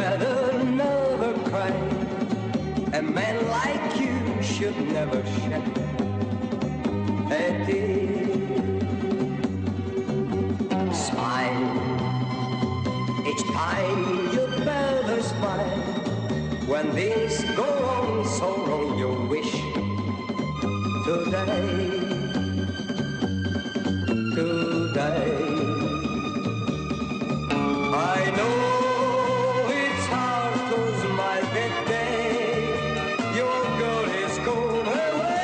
better never cry. A man like you should never shed a tear. Smile each time you better smile. When things go on so wrong, you wish today. I know it's hard to smile that day your girl is gone away.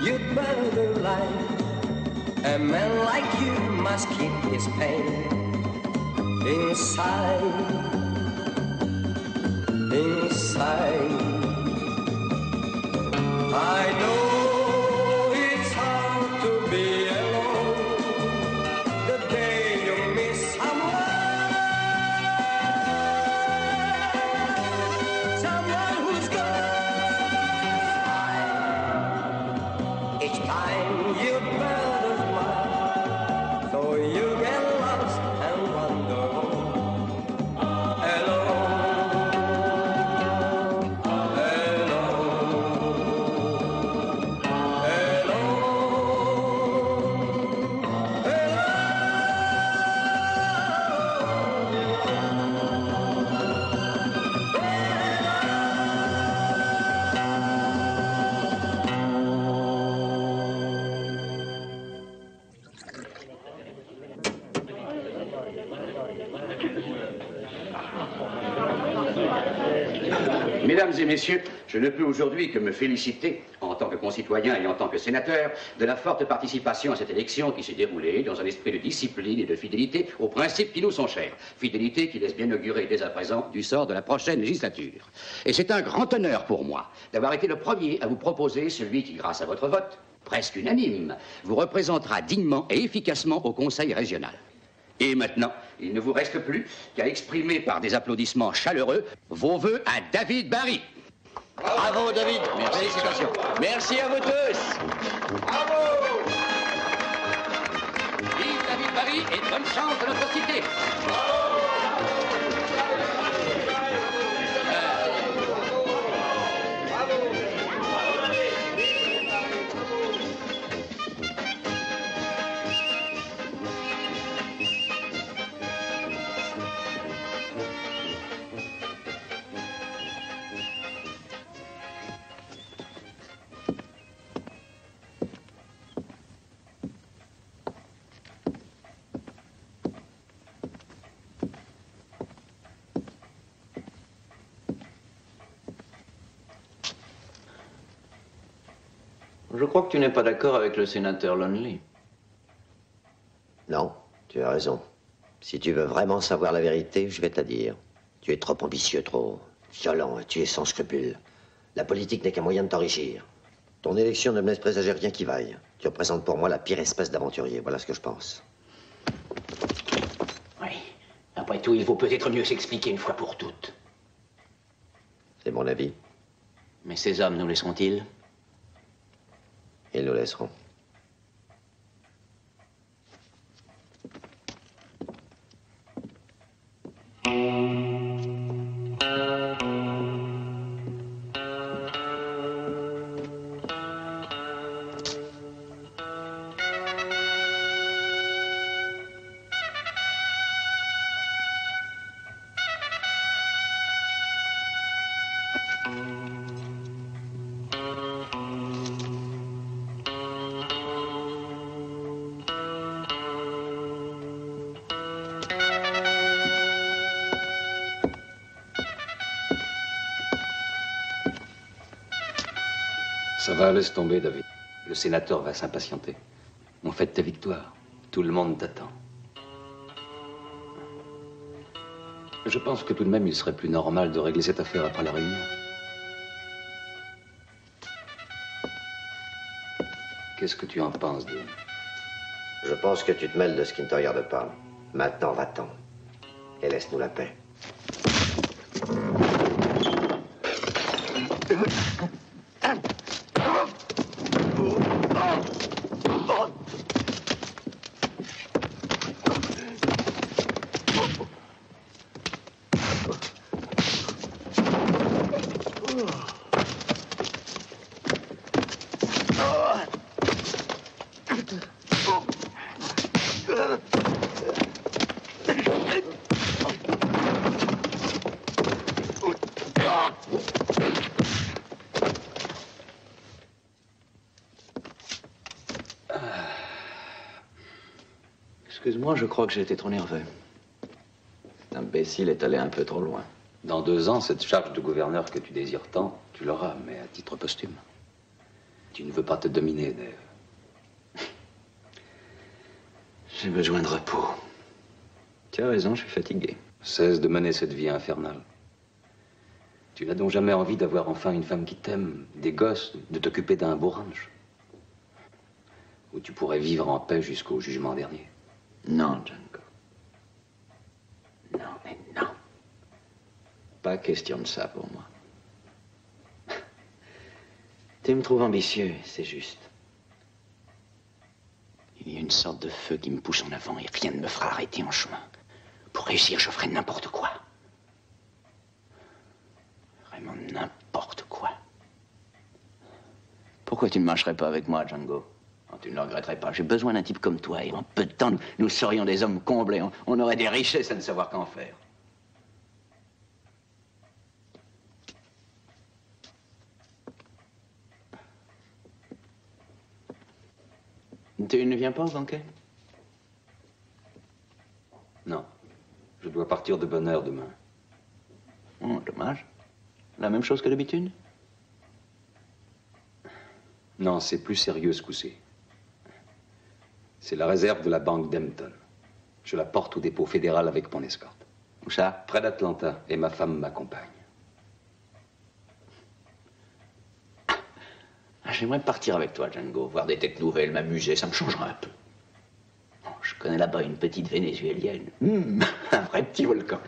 You'd better lie. A man like you must keep his pain inside, inside. I know it's hard to be alone the day you miss someone, someone who's gone. Each time you better smile, so you get lost and wander home alone, Mesdames et messieurs, je ne peux aujourd'hui que me féliciter, en tant que concitoyen et en tant que sénateur, de la forte participation à cette élection qui s'est déroulée dans un esprit de discipline et de fidélité aux principes qui nous sont chers. Fidélité qui laisse bien augurer dès à présent du sort de la prochaine législature. Et c'est un grand honneur pour moi d'avoir été le premier à vous proposer celui qui, grâce à votre vote, presque unanime, vous représentera dignement et efficacement au Conseil régional. Et maintenant, il ne vous reste plus qu'à exprimer par des applaudissements chaleureux vos vœux à David Barry. Bravo, David. Merci. Félicitations. Merci à vous tous. Bravo. Vive David Barry et bonne chance de notre cité. Je crois que tu n'es pas d'accord avec le sénateur Lonely. Non, tu as raison. Si tu veux vraiment savoir la vérité, je vais te la dire. Tu es trop ambitieux, trop violent, et tu es sans scrupules. La politique n'est qu'un moyen de t'enrichir. Ton élection ne me laisse présager rien qui vaille. Tu représentes pour moi la pire espèce d'aventurier. Voilà ce que je pense. Oui. Après tout, il vaut peut-être mieux s'expliquer une fois pour toutes. C'est mon avis. Mais ces hommes nous laisseront-ils? Ils nous laisseront. Ça va, laisse tomber, David. Le sénateur va s'impatienter. On fête ta victoire. Tout le monde t'attend. Je pense que tout de même, il serait plus normal de régler cette affaire après la réunion. Qu'est-ce que tu en penses, Dean? Je pense que tu te mêles de ce qui ne te regarde pas. Maintenant, va-t'en. Et laisse-nous la paix. Excuse-moi, je crois que j'ai été trop nerveux. Cet imbécile est allé un peu trop loin. Dans 2 ans, cette charge de gouverneur que tu désires tant, tu l'auras, mais à titre posthume. Tu ne veux pas te dominer, Dave. J'ai besoin de repos. Tu as raison, je suis fatigué. Cesse de mener cette vie infernale. Tu n'as donc jamais envie d'avoir enfin une femme qui t'aime, des gosses, de t'occuper d'un beau ranch, où tu pourrais vivre en paix jusqu'au jugement dernier. Non, Django. Non, mais non. Pas question de ça pour moi. Tu me trouves ambitieux, c'est juste. Il y a une sorte de feu qui me pousse en avant et rien ne me fera arrêter en chemin. Pour réussir, je ferai n'importe quoi. Vraiment n'importe quoi. Pourquoi tu ne marcherais pas avec moi, Django? Tu ne le regretterais pas. J'ai besoin d'un type comme toi et en peu de temps, nous serions des hommes comblés. On aurait des richesses à ne savoir qu'en faire. Tu ne viens pas au banquet? Non. Je dois partir de bonne heure demain. Oh, dommage. La même chose que d'habitude? Non, c'est plus sérieux ce coup-ci. C'est la réserve de la banque d'Hampton. Je la porte au dépôt fédéral avec mon escorte. Où ça? Près d'Atlanta, et ma femme m'accompagne. J'aimerais partir avec toi, Django, voir des têtes nouvelles, m'amuser, ça me changera un peu. Oh, je connais là-bas une petite vénézuélienne. Un vrai petit volcan.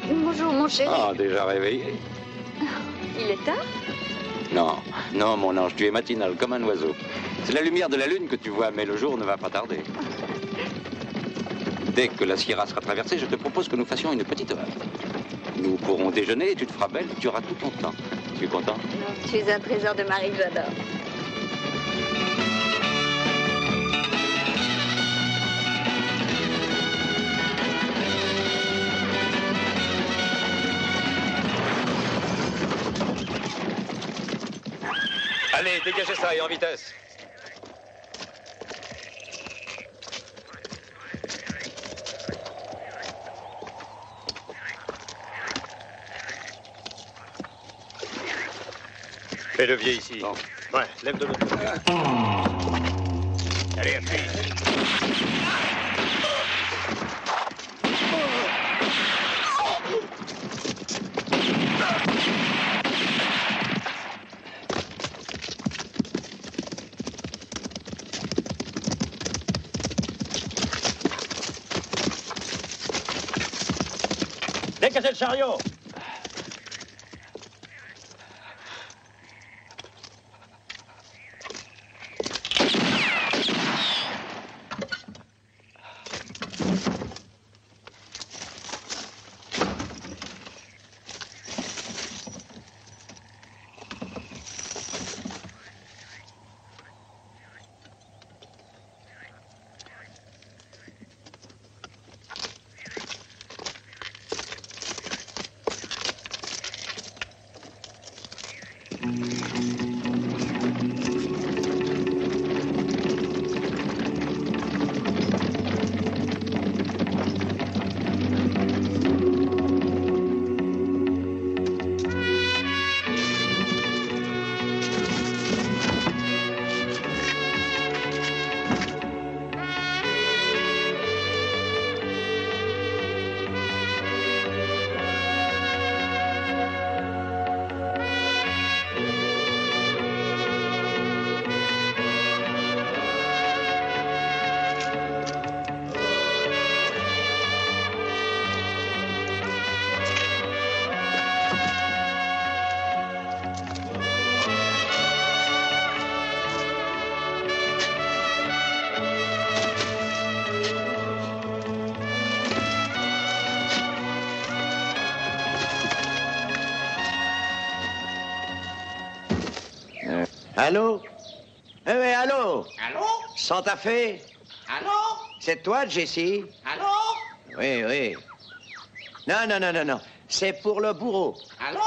Bonjour, mon chéri. Ah, déjà réveillé? Il est tard? Non, non, mon ange, tu es matinal comme un oiseau. C'est la lumière de la lune que tu vois, mais le jour ne va pas tarder. Dès que la Sierra sera traversée, je te propose que nous fassions une petite heure. Nous pourrons déjeuner, tu te feras belle, tu auras tout ton temps. Tu es content? Tu es un trésor de mari, j'adore. Allez, dégagez ça et en vitesse. Fais levier ici. Bon. Ouais, lève de l'autre côté. Allez, appuie. Décassez le chariot. Allô? Eh oui, allô? Allô? Santa Fe? Allô? C'est toi, Jessie? Allô? Oui, oui. Non, non, non, non, non. C'est pour le bourreau. Allô?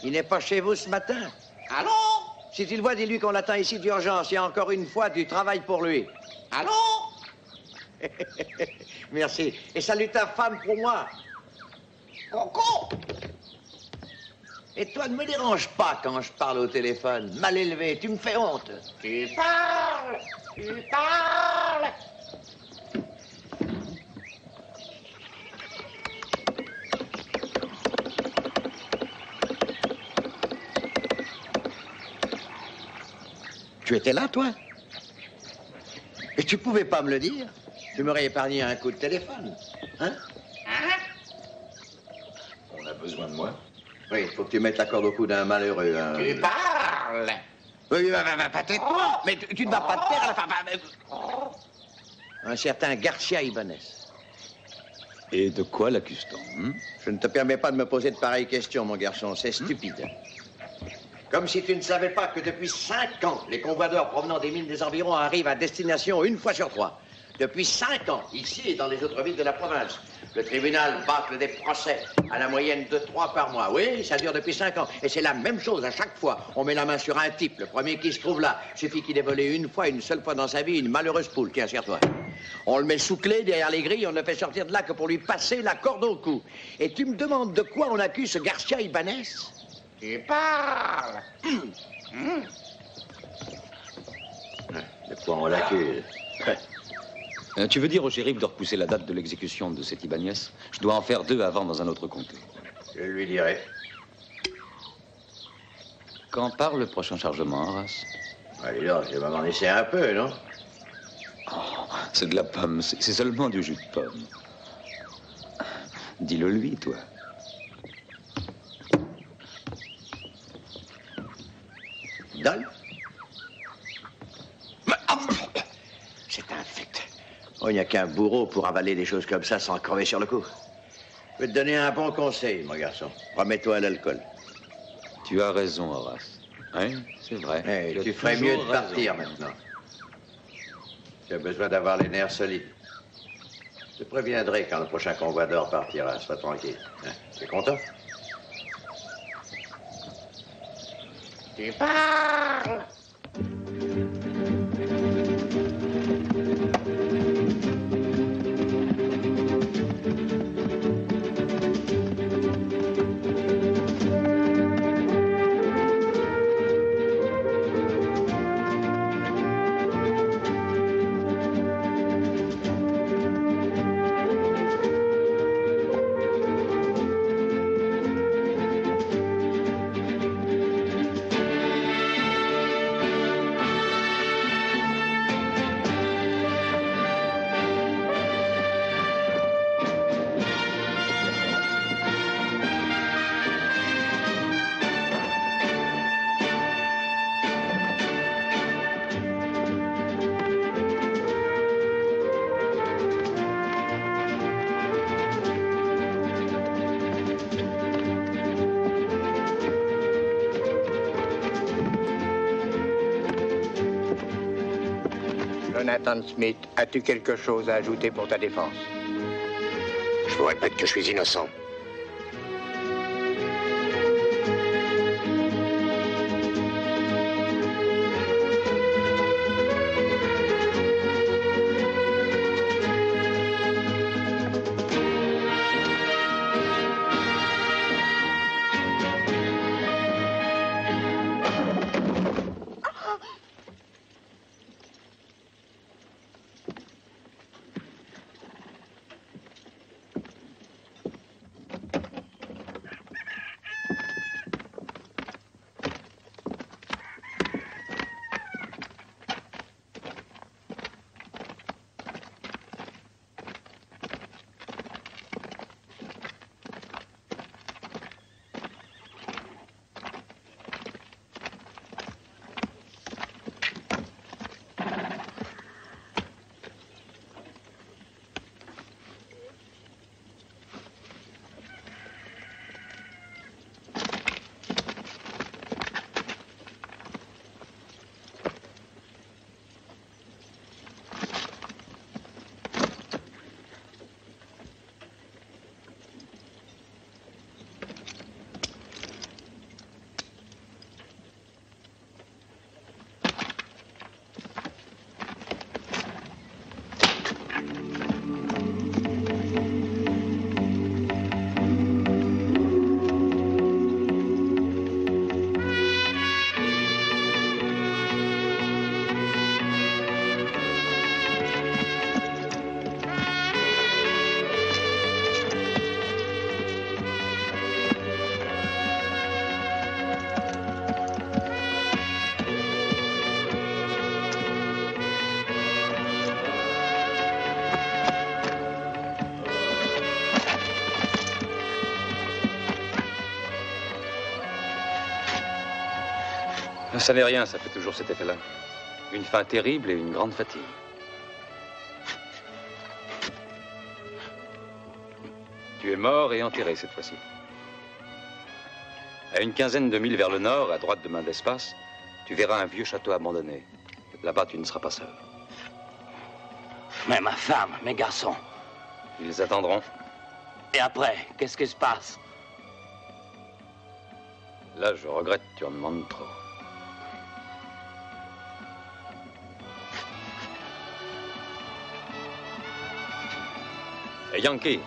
Il n'est pas chez vous ce matin? Allô? Si tu le vois, dis-lui qu'on l'attend ici d'urgence. Il y a encore une fois du travail pour lui. Allô? Merci. Et salue ta femme pour moi. Coco? Et toi, ne me dérange pas quand je parle au téléphone. Mal élevé, tu me fais honte. Tu parles! Tu parles! Tu étais là, toi? Et tu pouvais pas me le dire? Tu m'aurais épargné un coup de téléphone. Hein? Hein? On a besoin de moi. Oui, il faut que tu mettes la corde au cou d'un malheureux. Hein. Tu parles! Oui, va tais-toi. Mais tu ne vas pas te taire à la fin. Un certain Garcia Ibanez. Et de quoi l'accuse-t-on Je ne te permets pas de me poser de pareilles questions, mon garçon. C'est stupide. Comme si tu ne savais pas que depuis 5 ans, les convoyeurs provenant des mines des environs arrivent à destination une fois sur 3. Depuis 5 ans, ici et dans les autres villes de la province. Le tribunal bâcle des procès à la moyenne de 3 par mois. Oui, ça dure depuis 5 ans. Et c'est la même chose à chaque fois. On met la main sur un type, le premier qui se trouve là. Suffit qu'il ait volé une seule fois dans sa vie, une malheureuse poule. Tiens, serre-toi. On le met sous clé derrière les grilles, on ne le fait sortir de là que pour lui passer la corde au cou. Et tu me demandes de quoi on accuse ce Garcia Ibanez? Tu parles! De quoi on l'accuse? Tu veux dire au shérif de repousser la date de l'exécution de cet Ibanez? Je dois en faire 2 avant dans un autre comté. Je lui dirai. Quand part le prochain chargement, Horace? Allez, là, je vais m'en laisser un peu, non? Oh, c'est de la pomme, c'est seulement du jus de pomme. Dis-le lui, toi. Dol? C'est infect. Oh, il n'y a qu'un bourreau pour avaler des choses comme ça sans crever sur le coup. Je vais te donner un bon conseil, mon garçon. Remets-toi à l'alcool. Tu as raison, Horace. Oui, c'est vrai. Hey, tu ferais mieux de partir maintenant. Tu as besoin d'avoir les nerfs solides. Je te préviendrai quand le prochain convoi d'or partira. Sois tranquille. Hein? Tu es content? Tu parles! Jonathan Smith, as-tu quelque chose à ajouter pour ta défense? Je vous répète que je suis innocent. Ça n'est rien, ça fait toujours cet effet-là. Une faim terrible et une grande fatigue. Tu es mort et enterré cette fois-ci. À une quinzaine de milles vers le nord, à droite de Main d'Espace, tu verras un vieux château abandonné. Là-bas, tu ne seras pas seul. Mais ma femme, mes garçons. Ils attendront. Et après, qu'est-ce qui se passe? Là, je regrette, tu en demandes trop. Et Yankee.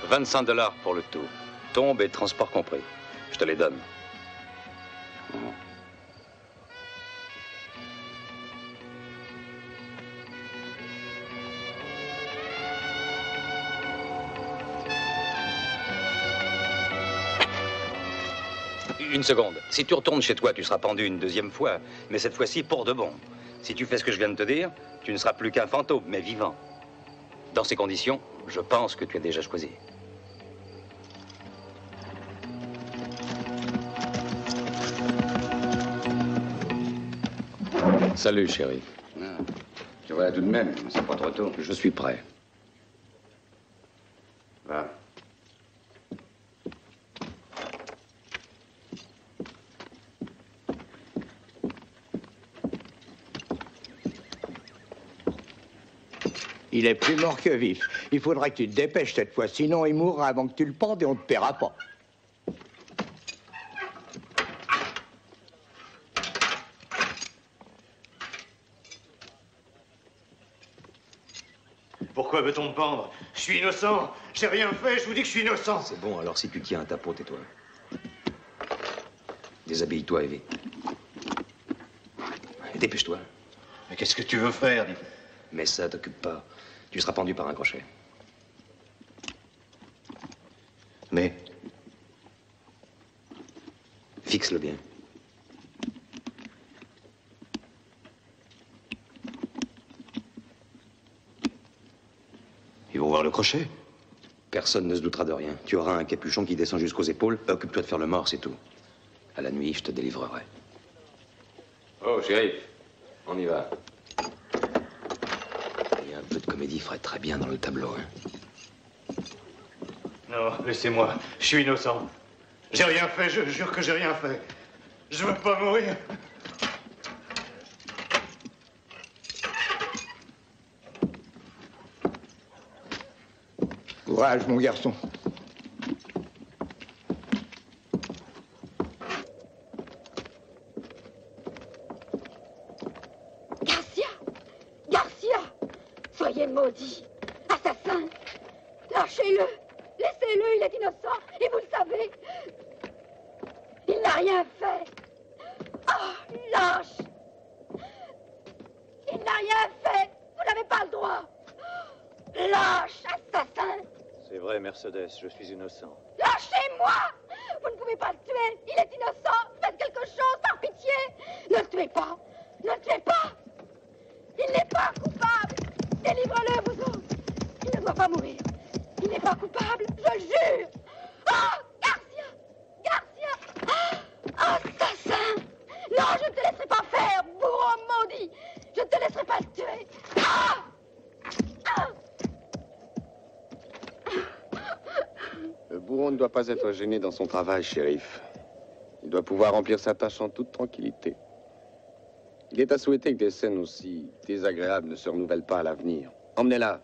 25 $ pour le tout. Tombe et transport compris. Je te les donne. Une seconde. Si tu retournes chez toi, tu seras pendu une deuxième fois, mais cette fois-ci pour de bon. Si tu fais ce que je viens de te dire, tu ne seras plus qu'un fantôme, mais vivant. Dans ces conditions, je pense que tu as déjà choisi. Salut, chérie. Ah, tu vois tout de même, c'est pas trop tôt. Je suis prêt. Va. Il est plus mort que vif. Il faudra que tu te dépêches cette fois, sinon il mourra avant que tu le pendes et on ne te paiera pas. Pourquoi veut-on me pendre? Je suis innocent. J'ai rien fait, je vous dis que je suis innocent. C'est bon, alors si tu tiens à ta peau, tais-toi. Déshabille-toi et vite. Et dépêche-toi. Mais qu'est-ce que tu veux faire? Mais ça t'occupe pas. Tu seras pendu par un crochet. Mais? Fixe-le bien. Ils vont voir le crochet. Personne ne se doutera de rien. Tu auras un capuchon qui descend jusqu'aux épaules. Occupe-toi de faire le mort, c'est tout. À la nuit, je te délivrerai. Oh, shérif, on y va. Il y a un peu de comédie ferait très bien dans le tableau, hein. Non, laissez-moi. Je suis innocent. J'ai rien fait, je jure que j'ai rien fait. Je veux pas mourir. Courage, mon garçon. Garcia! Garcia! Soyez maudit! Assassin! Lâchez-le! Laissez-le, il est innocent, et vous le savez! Il n'a rien fait! Oh, lâche! Il n'a rien fait! Vous n'avez pas le droit! Lâche, assassin! C'est vrai, Mercedes, je suis innocent. Lâchez-moi! Vous ne pouvez pas le tuer! Il est innocent! Faites quelque chose, par pitié! Ne le tuez pas! Ne le tuez pas! Il n'est pas coupable! Délivre-le, vous autres! Il ne doit pas mourir! Il n'est pas coupable, je le jure! Oh, Garcia! Garcia! Oh, assassin! Non, je ne te laisserai pas faire, bourreau maudit! Je ne te laisserai pas le tuer! Ah! Ah! Le bourreau ne doit pas être gêné dans son travail, shérif. Il doit pouvoir remplir sa tâche en toute tranquillité. Il est à souhaiter que des scènes aussi désagréables ne se renouvellent pas à l'avenir. Emmenez-la.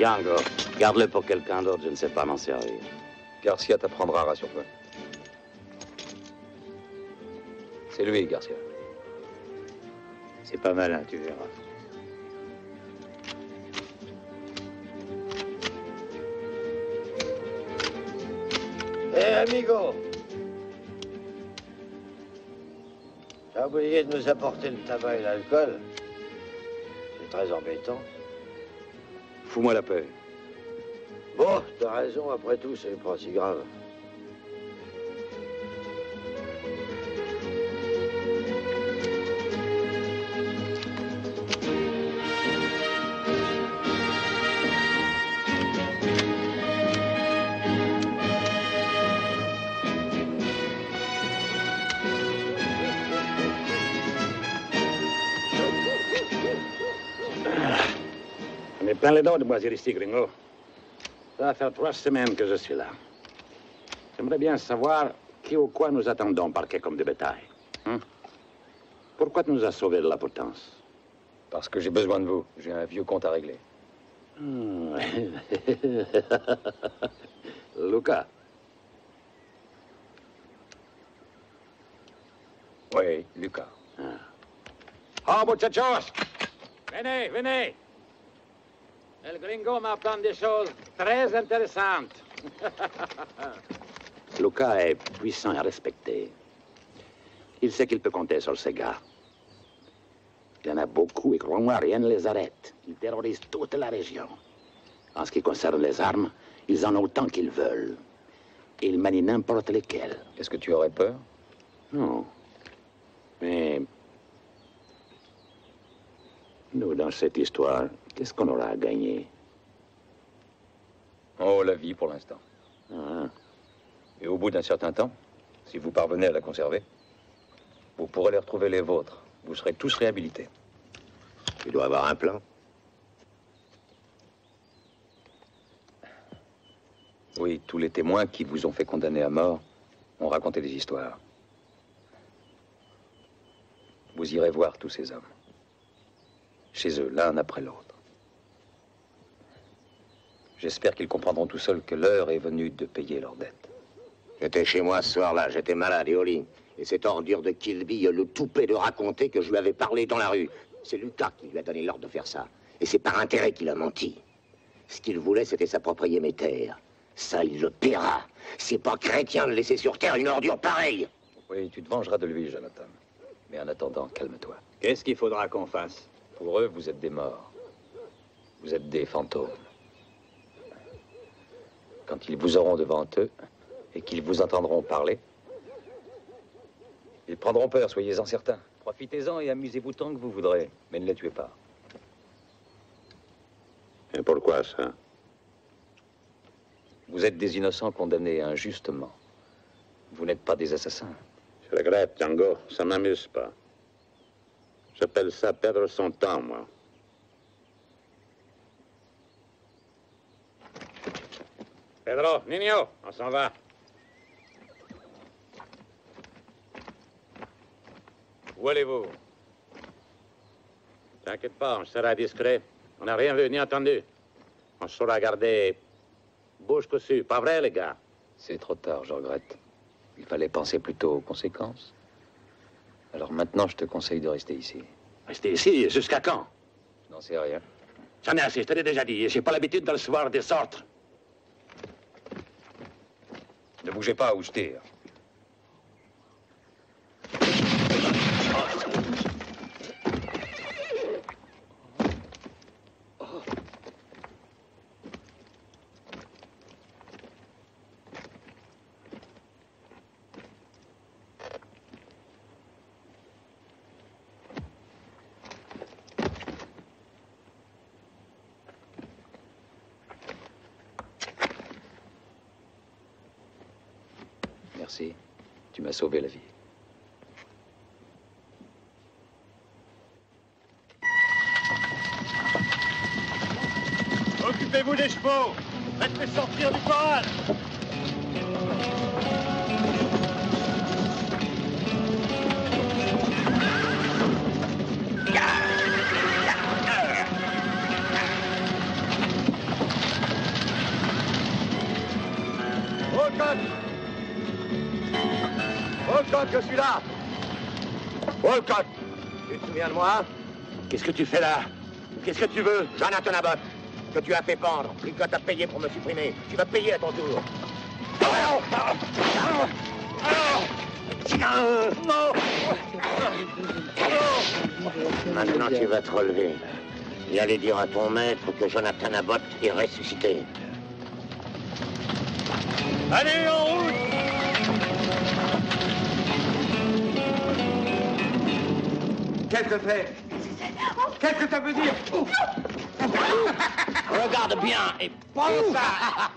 Django, garde-le pour quelqu'un d'autre, je ne sais pas m'en servir. Garcia t'apprendra, rassure-toi. C'est lui, Garcia. C'est pas malin, tu verras. Hé, amigo! T'as oublié de nous apporter le tabac et l'alcool? C'est très embêtant. Fous-moi la paix. Bon, t'as raison, après tout, c'est pas si grave. On est plein les dents de moisir ici, gringo. Ça va faire 3 semaines que je suis là. J'aimerais bien savoir qui ou quoi nous attendons parqués comme des bétails. Pourquoi tu nous as sauvés de la potence? Parce que j'ai besoin de vous. J'ai un vieux compte à régler. Luca. Oui, Lucas. Oh, muchachos! Venez, venez! El gringo m'apprend des choses très intéressantes. Luca est puissant et respecté. Il sait qu'il peut compter sur ses gars. Il y en a beaucoup et crois-moi, rien ne les arrête. Ils terrorisent toute la région. En ce qui concerne les armes, ils en ont autant qu'ils veulent. Et ils manient n'importe lesquelles. Est-ce que tu aurais peur? Non. Mais nous, dans cette histoire, qu'est-ce qu'on aura à gagner? Oh, la vie pour l'instant. Ah. Et au bout d'un certain temps, si vous parvenez à la conserver, vous pourrez les retrouver les vôtres. Vous serez tous réhabilités. Tu dois avoir un plan. Oui, tous les témoins qui vous ont fait condamner à mort ont raconté des histoires. Vous irez voir tous ces hommes. Chez eux, l'un après l'autre. J'espère qu'ils comprendront tout seuls que l'heure est venue de payer leurs dettes. J'étais chez moi ce soir-là, j'étais malade et au lit. Et cette ordure de Kilby le toupet de raconter que je lui avais parlé dans la rue. C'est Lucas qui lui a donné l'ordre de faire ça. Et c'est par intérêt qu'il a menti. Ce qu'il voulait, c'était s'approprier mes terres. Ça, il le paiera. C'est pas chrétien de laisser sur terre une ordure pareille. Oui, tu te vengeras de lui, Jonathan. Mais en attendant, calme-toi. Qu'est-ce qu'il faudra qu'on fasse? Pour eux, vous êtes des morts. Vous êtes des fantômes. Quand ils vous auront devant eux et qu'ils vous entendront parler, ils prendront peur, soyez-en certains. Profitez-en et amusez-vous tant que vous voudrez, mais ne les tuez pas. Et pourquoi ça? Vous êtes des innocents condamnés injustement. Vous n'êtes pas des assassins. Je regrette, Django, ça m'amuse pas. J'appelle ça perdre son temps, moi. Pedro, Nino, on s'en va. Où allez-vous? T'inquiète pas, on sera discret. On n'a rien vu ni entendu. On saura garder bouche cousue, pas vrai, les gars? C'est trop tard, je regrette. Il fallait penser plutôt aux conséquences. Alors maintenant, je te conseille de rester ici. Rester ici? Jusqu'à quand? Je n'en sais rien. J'en ai assez, je te l'ai déjà dit. J'ai pas l'habitude de recevoir des ordres. Ne bougez pas ou je tire. Merci. Tu m'as sauvé la vie. Occupez-vous des chevaux. Faites-les sortir du corral. Walcott, je suis là. Walcott, tu te souviens de moi? Qu'est-ce que tu fais là? Qu'est-ce que tu veux? Jonathan Abbott, que tu as fait pendre. Walcott a payé pour me supprimer. Tu vas payer à ton tour. Maintenant, tu vas te relever et aller dire à ton maître que Jonathan Abbott est ressuscité. Allez, en route! Qu'est-ce que c'est? Qu'est-ce que ça veut dire? Regarde bien et pense ça.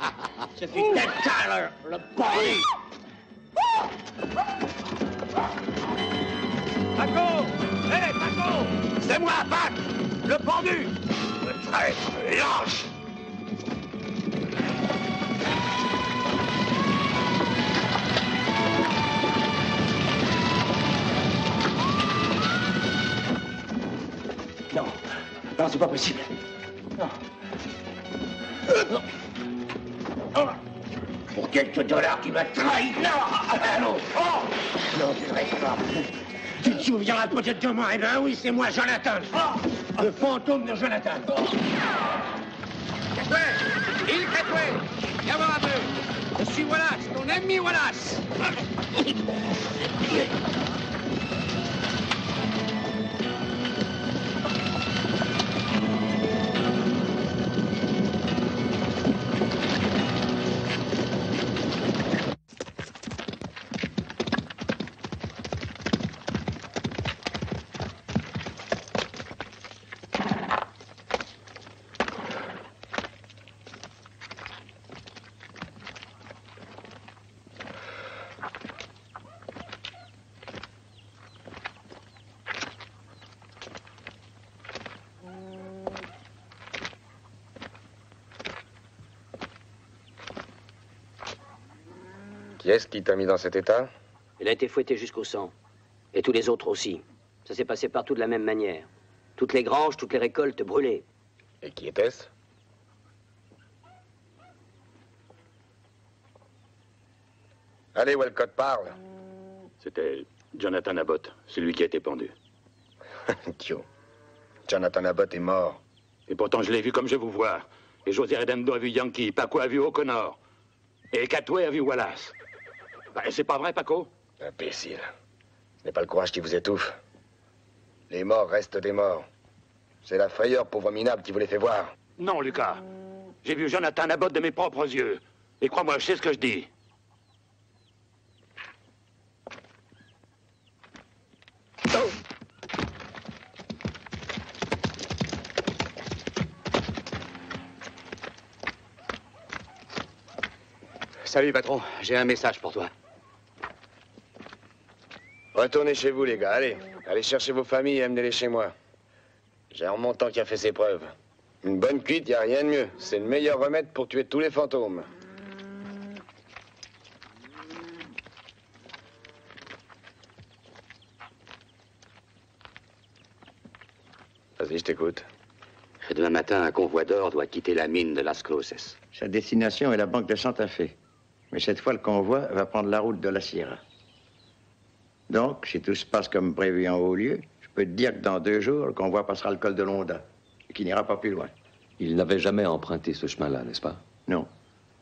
Je suis Ted Tyler, le bandit. Paco! Hé, Paco! C'est moi, Pac! Le pendu! Le traître, le lâche! Non, non, c'est pas possible. Non. Non. Oh. Pour quelques dollars, tu m'as trahi! Non! Oh. Non, tu ne restes pas. Tu te souviendras peut-être de moi? Eh ben oui, c'est moi, Jonathan. Le fantôme de Jonathan. Catway! Il Catway! Viens voir un peu. Je suis Wallace, ton ami Wallace. Qui est-ce qui t'a mis dans cet état? Il a été fouetté jusqu'au sang. Et tous les autres aussi. Ça s'est passé partout de la même manière. Toutes les granges, toutes les récoltes brûlées. Et qui était-ce? Allez, Walcott, parle. C'était Jonathan Abbott, celui qui a été pendu. Idiot. Jonathan Abbott est mort. Et pourtant, je l'ai vu comme je vous vois. Et José Redondo a vu Yankee, Paco a vu O'Connor. Et Catway a vu Wallace. Ben, c'est pas vrai, Paco? Imbécile. Ce n'est pas le courage qui vous étouffe. Les morts restent des morts. C'est la frayeur, pauvre minable, qui vous les fait voir. Non, Lucas. J'ai vu Jonathan Abbott de mes propres yeux. Et crois-moi, je sais ce que je dis. Salut, patron. J'ai un message pour toi. Retournez chez vous, les gars, allez. Allez chercher vos familles et amenez-les chez moi. J'ai un remontant qui a fait ses preuves. Une bonne cuite, y a rien de mieux. C'est le meilleur remède pour tuer tous les fantômes. Vas-y, je t'écoute. Demain matin, un convoi d'or doit quitter la mine de Las Cruces. Sa destination est la banque de Santa Fe. Mais cette fois, le convoi va prendre la route de la Sierra. Donc, si tout se passe comme prévu en haut lieu, je peux te dire que dans 2 jours, le convoi passera le col de Londa et qu'il n'ira pas plus loin. Il n'avait jamais emprunté ce chemin-là, n'est-ce pas? Non.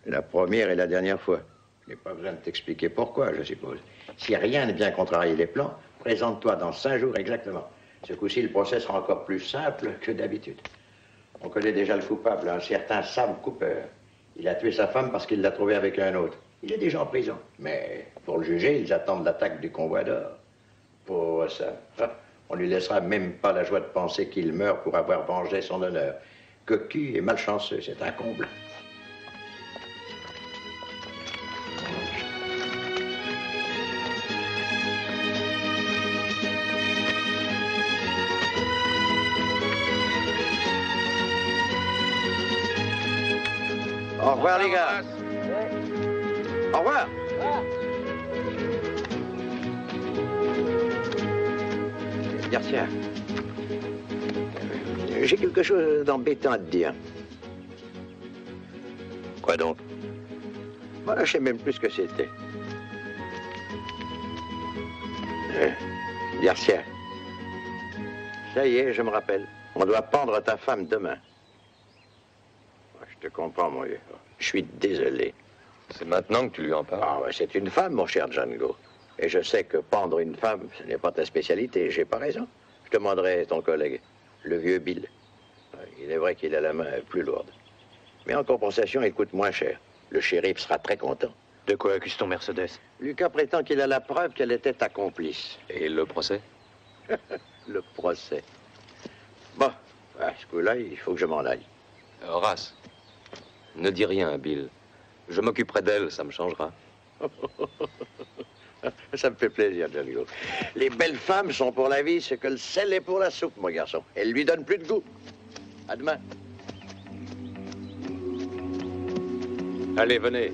C'est la première et la dernière fois. Je n'ai pas besoin de t'expliquer pourquoi, je suppose. Si rien ne vient contrarier les plans, présente-toi dans 5 jours exactement. Ce coup-ci, le procès sera encore plus simple que d'habitude. On connaît déjà le coupable, un certain Sam Cooper. Il a tué sa femme parce qu'il l'a trouvée avec un autre. Il est déjà en prison. Mais pour le juger, ils attendent l'attaque du convoi d'or. Pour ça, on lui laissera même pas la joie de penser qu'il meurt pour avoir vengé son honneur. Cocu et malchanceux, c'est un comble. Au revoir, les gars. Au revoir. Garcia, j'ai quelque chose d'embêtant à te dire. Quoi donc? Moi, je sais même plus ce que c'était. Garcia. Ça y est, je me rappelle. On doit pendre ta femme demain. Je te comprends, mon vieux. Je suis désolé. C'est maintenant que tu lui en parles. Ah, ouais, c'est une femme, mon cher Django. Et je sais que pendre une femme, ce n'est pas ta spécialité. J'ai pas raison. Je demanderai ton collègue, le vieux Bill. Il est vrai qu'il a la main plus lourde. Mais en compensation, il coûte moins cher. Le shérif sera très content. De quoi accuse ton Mercedes? Lucas prétend qu'il a la preuve qu'elle était ta complice. Et le procès? Le procès. Bon, à ce coup-là, il faut que je m'en aille. Horace, ne dis rien à Bill. Je m'occuperai d'elle, ça me changera. Ça me fait plaisir, Django. Les belles femmes sont pour la vie ce que le sel est pour la soupe, mon garçon. Elles lui donnent plus de goût. À demain. Allez, venez.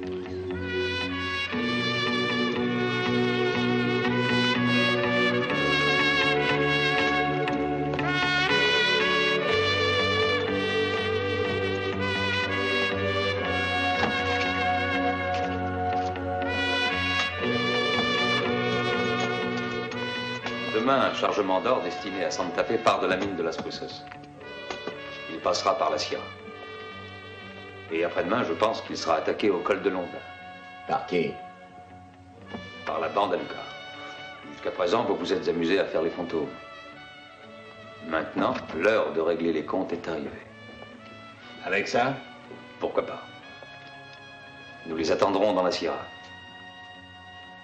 Demain, un chargement d'or destiné à Santa Fe part de la mine de Las Cruces. Il passera par la Sierra. Et après-demain, je pense qu'il sera attaqué au col de Londa. Par qui? Par la bande à Lucas. Jusqu'à présent, vous vous êtes amusés à faire les fantômes. Maintenant, l'heure de régler les comptes est arrivée. Avec ça? Pourquoi pas? Nous les attendrons dans la Sierra.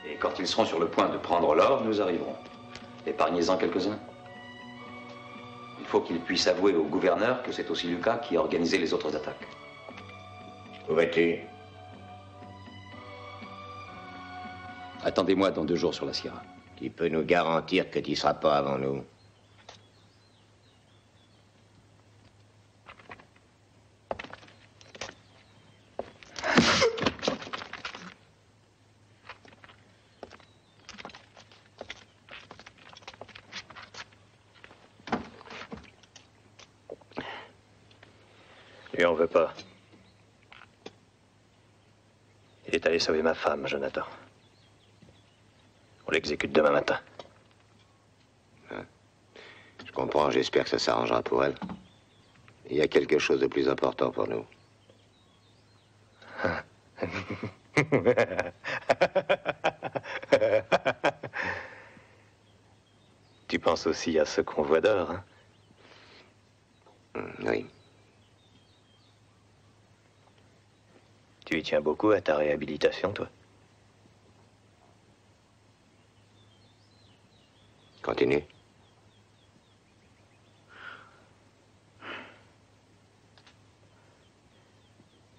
Et quand ils seront sur le point de prendre l'or, nous arriverons. Épargnez-en quelques-uns. Il faut qu'ils puissent avouer au gouverneur que c'est aussi Lucas qui a organisé les autres attaques. Où vas-tu? Attendez-moi dans 2 jours sur la Sierra. Qui peut nous garantir que tu ne seras pas avant nous? Lui en veut pas. Il est allé sauver ma femme, Jonathan. On l'exécute demain matin. Je comprends, j'espère que ça s'arrangera pour elle. Il y a quelque chose de plus important pour nous. Tu penses aussi à ce convoi d'or, hein? Oui. Tu y tiens beaucoup à ta réhabilitation, toi? Continue.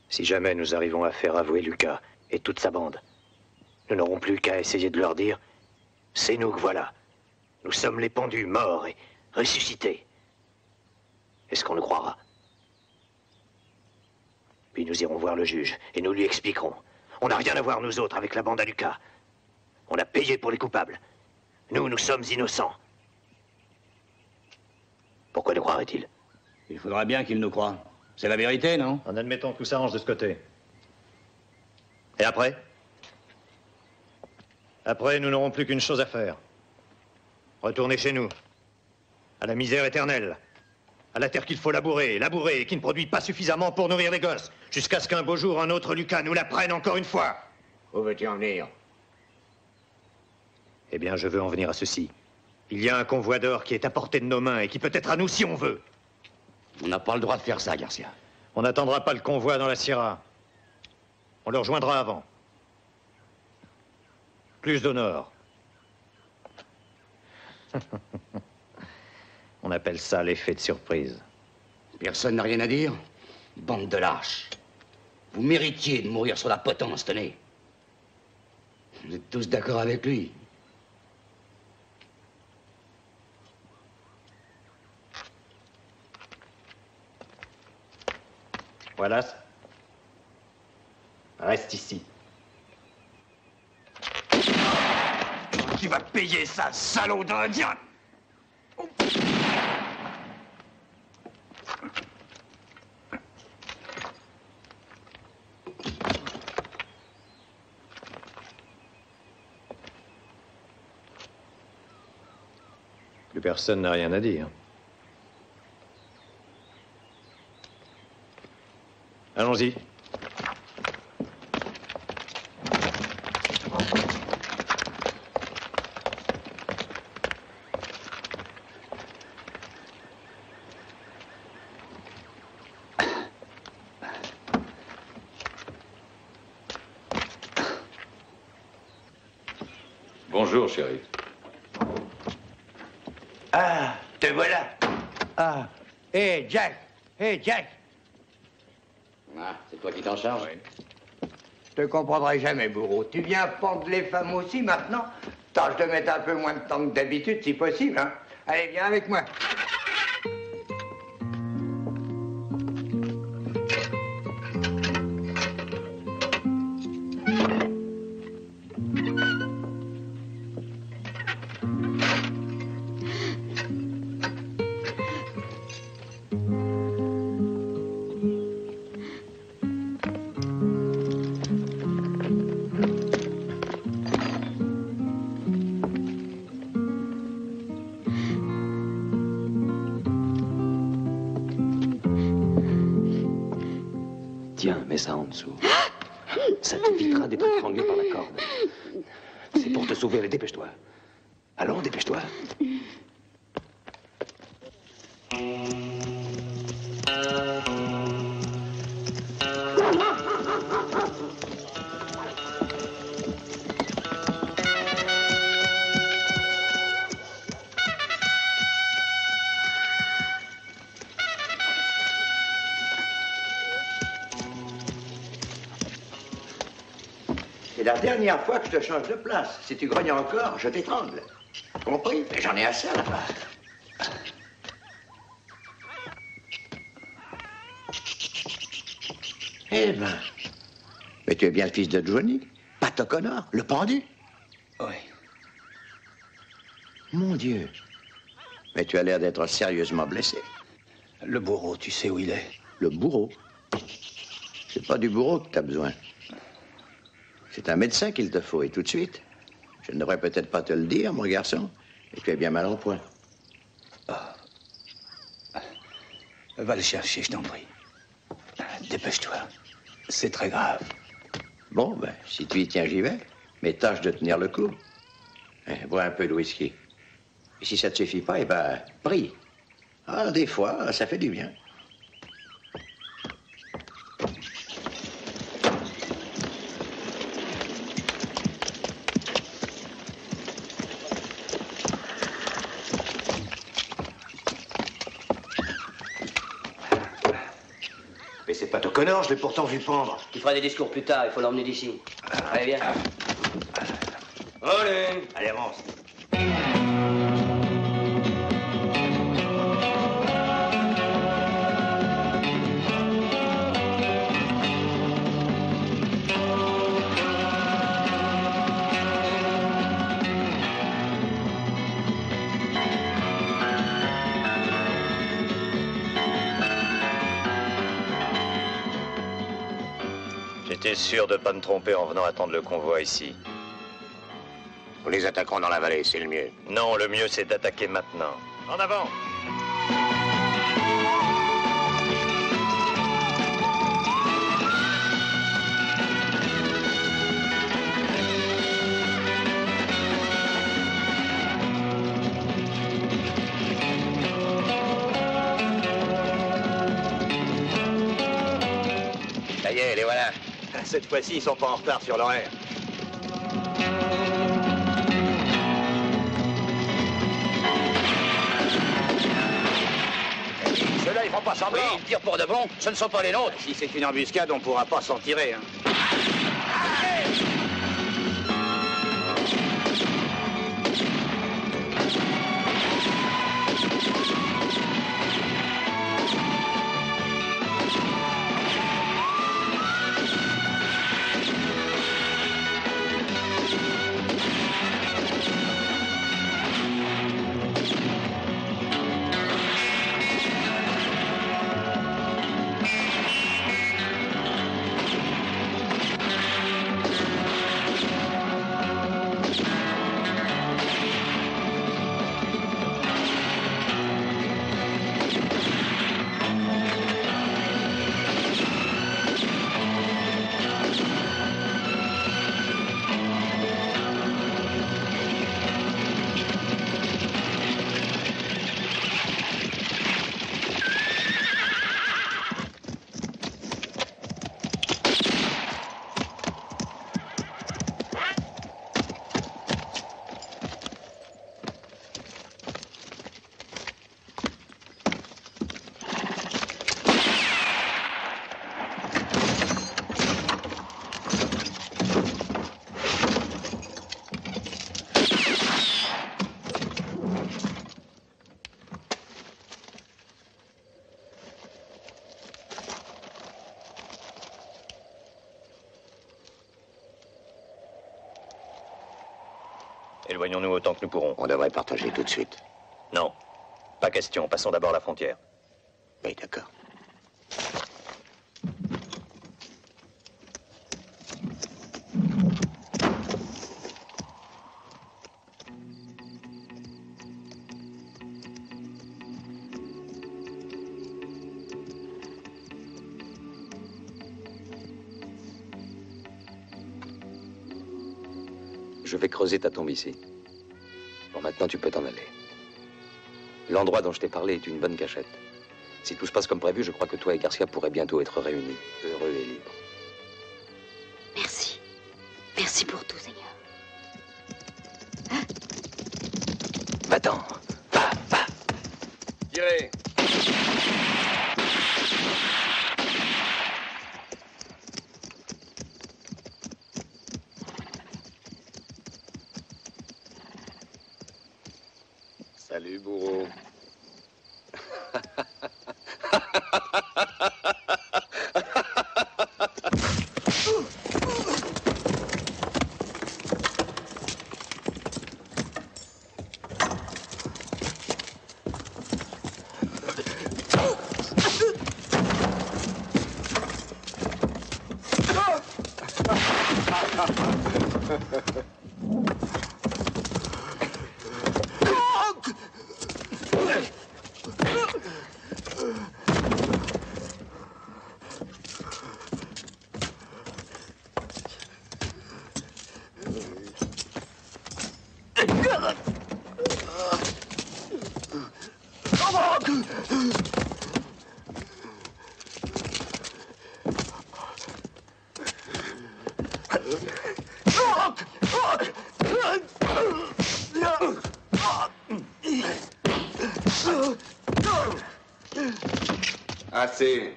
Si jamais nous arrivons à faire avouer Lucas et toute sa bande, nous n'aurons plus qu'à essayer de leur dire « C'est nous que voilà. Nous sommes les pendus, morts et ressuscités. » Est-ce qu'on le croira? Puis nous irons voir le juge et nous lui expliquerons. On n'a rien à voir, nous autres, avec la bande à Lucas. On a payé pour les coupables. Nous, nous sommes innocents. Pourquoi nous croirait-il? Il faudra bien qu'il nous croie. C'est la vérité, non? En admettant que tout s'arrange de ce côté. Et après? Après, nous n'aurons plus qu'une chose à faire. Retourner chez nous. À la misère éternelle. À la terre qu'il faut labourer, labourer, et qui ne produit pas suffisamment pour nourrir les gosses. Jusqu'à ce qu'un beau jour, un autre Lucas nous la prenne encore une fois. Où veux-tu en venir? Eh bien, je veux en venir à ceci. Il y a un convoi d'or qui est à portée de nos mains et qui peut être à nous si on veut. On n'a pas le droit de faire ça, Garcia. On n'attendra pas le convoi dans la Sierra. On le rejoindra avant. Plus d'honneur. On appelle ça l'effet de surprise. Personne n'a rien à dire? Bande de lâches. Vous méritiez de mourir sur la potence, tenez. Vous êtes tous d'accord avec lui. Wallace, reste ici. Tu vas payer ça, salaud d'Indien! Plus personne n'a rien à dire. Allons-y. Bonjour, chérie. Ah, te voilà. Ah, hé, Jack. Hé, Jack. Ah, c'est toi qui t'en charges? Je te comprendrai jamais, bourreau. Tu viens pendre les femmes aussi, maintenant? Tâche de mettre un peu moins de temps que d'habitude, si possible, hein. Allez, viens avec moi. Tiens, mets ça en dessous. Ça t'évitera d'être étranglé par la corde. C'est pour te sauver, allez, dépêche-toi. Allons, dépêche-toi. C'est la dernière fois que je te change de place. Si tu grognes encore, je t'étrangle. Compris? Mais j'en ai assez à la base. Eh ben. Mais tu es bien le fils de Johnny, Pat O'Connor, le pendu. Oui. Mon Dieu. Mais tu as l'air d'être sérieusement blessé. Le bourreau, tu sais où il est? Le bourreau? C'est pas du bourreau que tu as besoin. C'est un médecin qu'il te faut, et tout de suite. Je ne devrais peut-être pas te le dire, mon garçon, et tu es bien mal en point. Va le chercher, je t'en prie. Dépêche-toi. C'est très grave. Bon, ben, si tu y tiens, j'y vais. Mais tâche de tenir le coup. Bois un peu de whisky. Et si ça ne te suffit pas, eh ben, prie. Ah, des fois, ça fait du bien. Mais c'est pas O'Connor, je l'ai pourtant vu pendre. Tu feras des discours plus tard, il faut l'emmener d'ici. Allez, viens. Allez, allez, avance. J'étais sûr de ne pas me tromper en venant attendre le convoi ici. Nous les attaquerons dans la vallée, c'est le mieux. Non, le mieux, c'est d'attaquer maintenant. En avant! Ça y est, les voilà. Cette fois-ci, ils sont pas en retard sur l'horaire. Ceux-là, ils font pas semblant. Oui, ils tirent pour de bon. Ce ne sont pas les nôtres. Si c'est une embuscade, on pourra pas s'en tirer. Hein. Éloignons-nous autant que nous pourrons. On devrait partager tout de suite. Non, pas question. Passons d'abord la frontière. Oui, d'accord. Je vais creuser ta tombe ici. Bon, maintenant, tu peux t'en aller. L'endroit dont je t'ai parlé est une bonne cachette. Si tout se passe comme prévu, je crois que toi et Garcia pourraient bientôt être réunis, heureux et libres. Merci. Merci pour tout, Seigneur. Va-t'en. Va, va. Tirez. Salut, bourreau. Assez.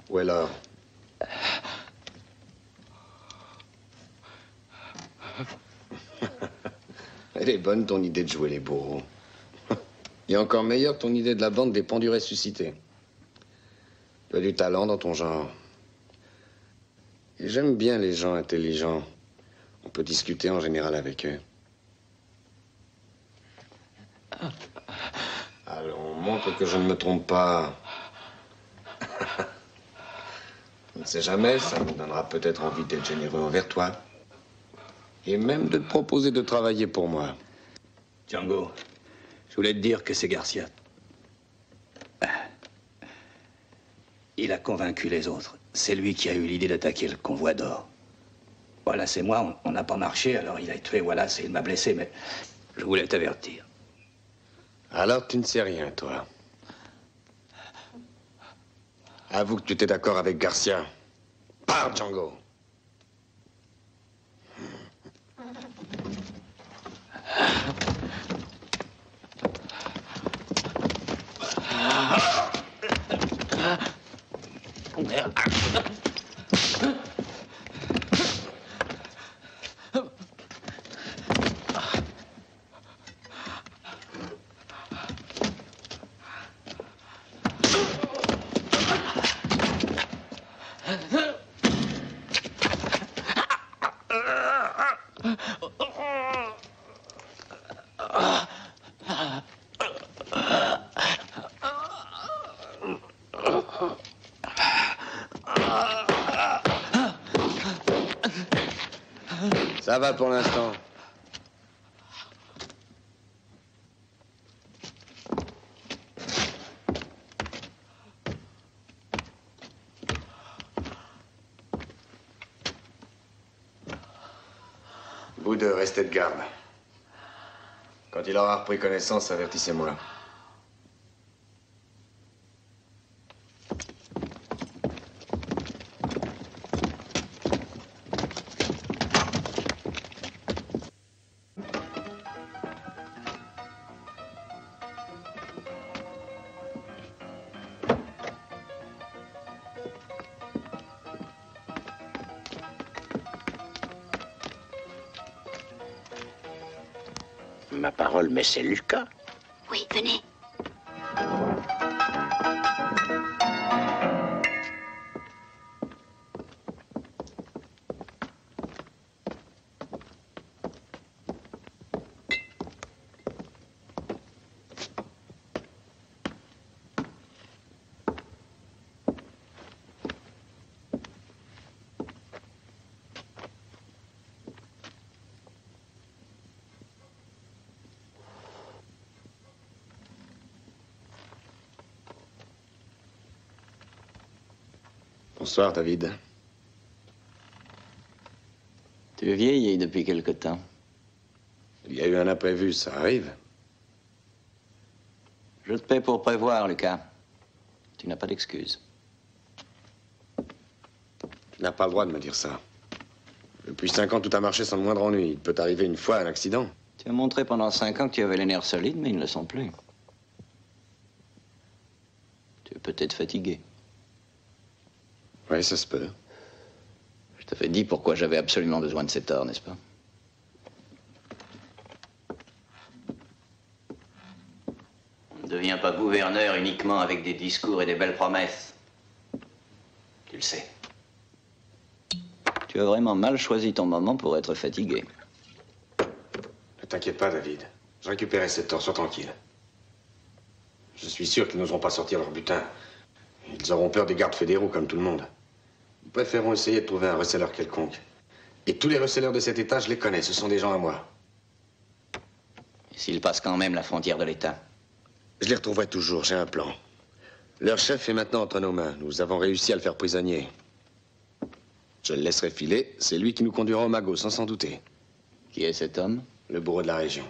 Ou alors? Elle est bonne, ton idée de jouer les bourreaux. Et encore meilleure, ton idée de la bande des pendus ressuscités. Tu as du talent dans ton genre. Et j'aime bien les gens intelligents. On peut discuter en général avec eux. Allons, montre que je ne me trompe pas. On ne sait jamais, ça me donnera peut-être envie d'être généreux envers toi. Et même de te proposer de travailler pour moi. Django, je voulais te dire que c'est Garcia. Il a convaincu les autres. C'est lui qui a eu l'idée d'attaquer le convoi d'or. Voilà, c'est moi, on n'a pas marché, alors il a tué Wallace et il m'a blessé, mais je voulais t'avertir. Alors tu ne sais rien, toi. Avoue que tu étais d'accord avec Garcia. Pars, Django. Ça va pour l'instant. Vous deux, restez de garde. Quand il aura repris connaissance, avertissez-moi. Ma parole, mais c'est Lucas. Oui, venez. Bonsoir, David. Tu vieillis depuis quelque temps. Il y a eu un imprévu, ça arrive. Je te paie pour prévoir, Lucas. Tu n'as pas d'excuse. Tu n'as pas le droit de me dire ça. Depuis 5 ans, tout a marché sans le moindre ennui. Il peut t'arriver une fois un accident. Tu as montré pendant 5 ans que tu avais les nerfs solides, mais ils ne le sont plus. Tu es peut-être fatigué. Oui, ça se peut. Je t'avais dit pourquoi j'avais absolument besoin de cet or, n'est-ce pas? On ne devient pas gouverneur uniquement avec des discours et des belles promesses. Tu le sais. Tu as vraiment mal choisi ton moment pour être fatigué. Ne t'inquiète pas, David. Je récupérerai cet or, sois tranquille. Je suis sûr qu'ils n'oseront pas sortir leur butin. Ils auront peur des gardes fédéraux, comme tout le monde. Nous préférons essayer de trouver un receleur quelconque. Et tous les receleurs de cet État, je les connais, ce sont des gens à moi. Et s'ils passent quand même la frontière de l'État? Je les retrouverai toujours, j'ai un plan. Leur chef est maintenant entre nos mains. Nous avons réussi à le faire prisonnier. Je le laisserai filer, c'est lui qui nous conduira au Magot, sans s'en douter. Qui est cet homme? Le bourreau de la région.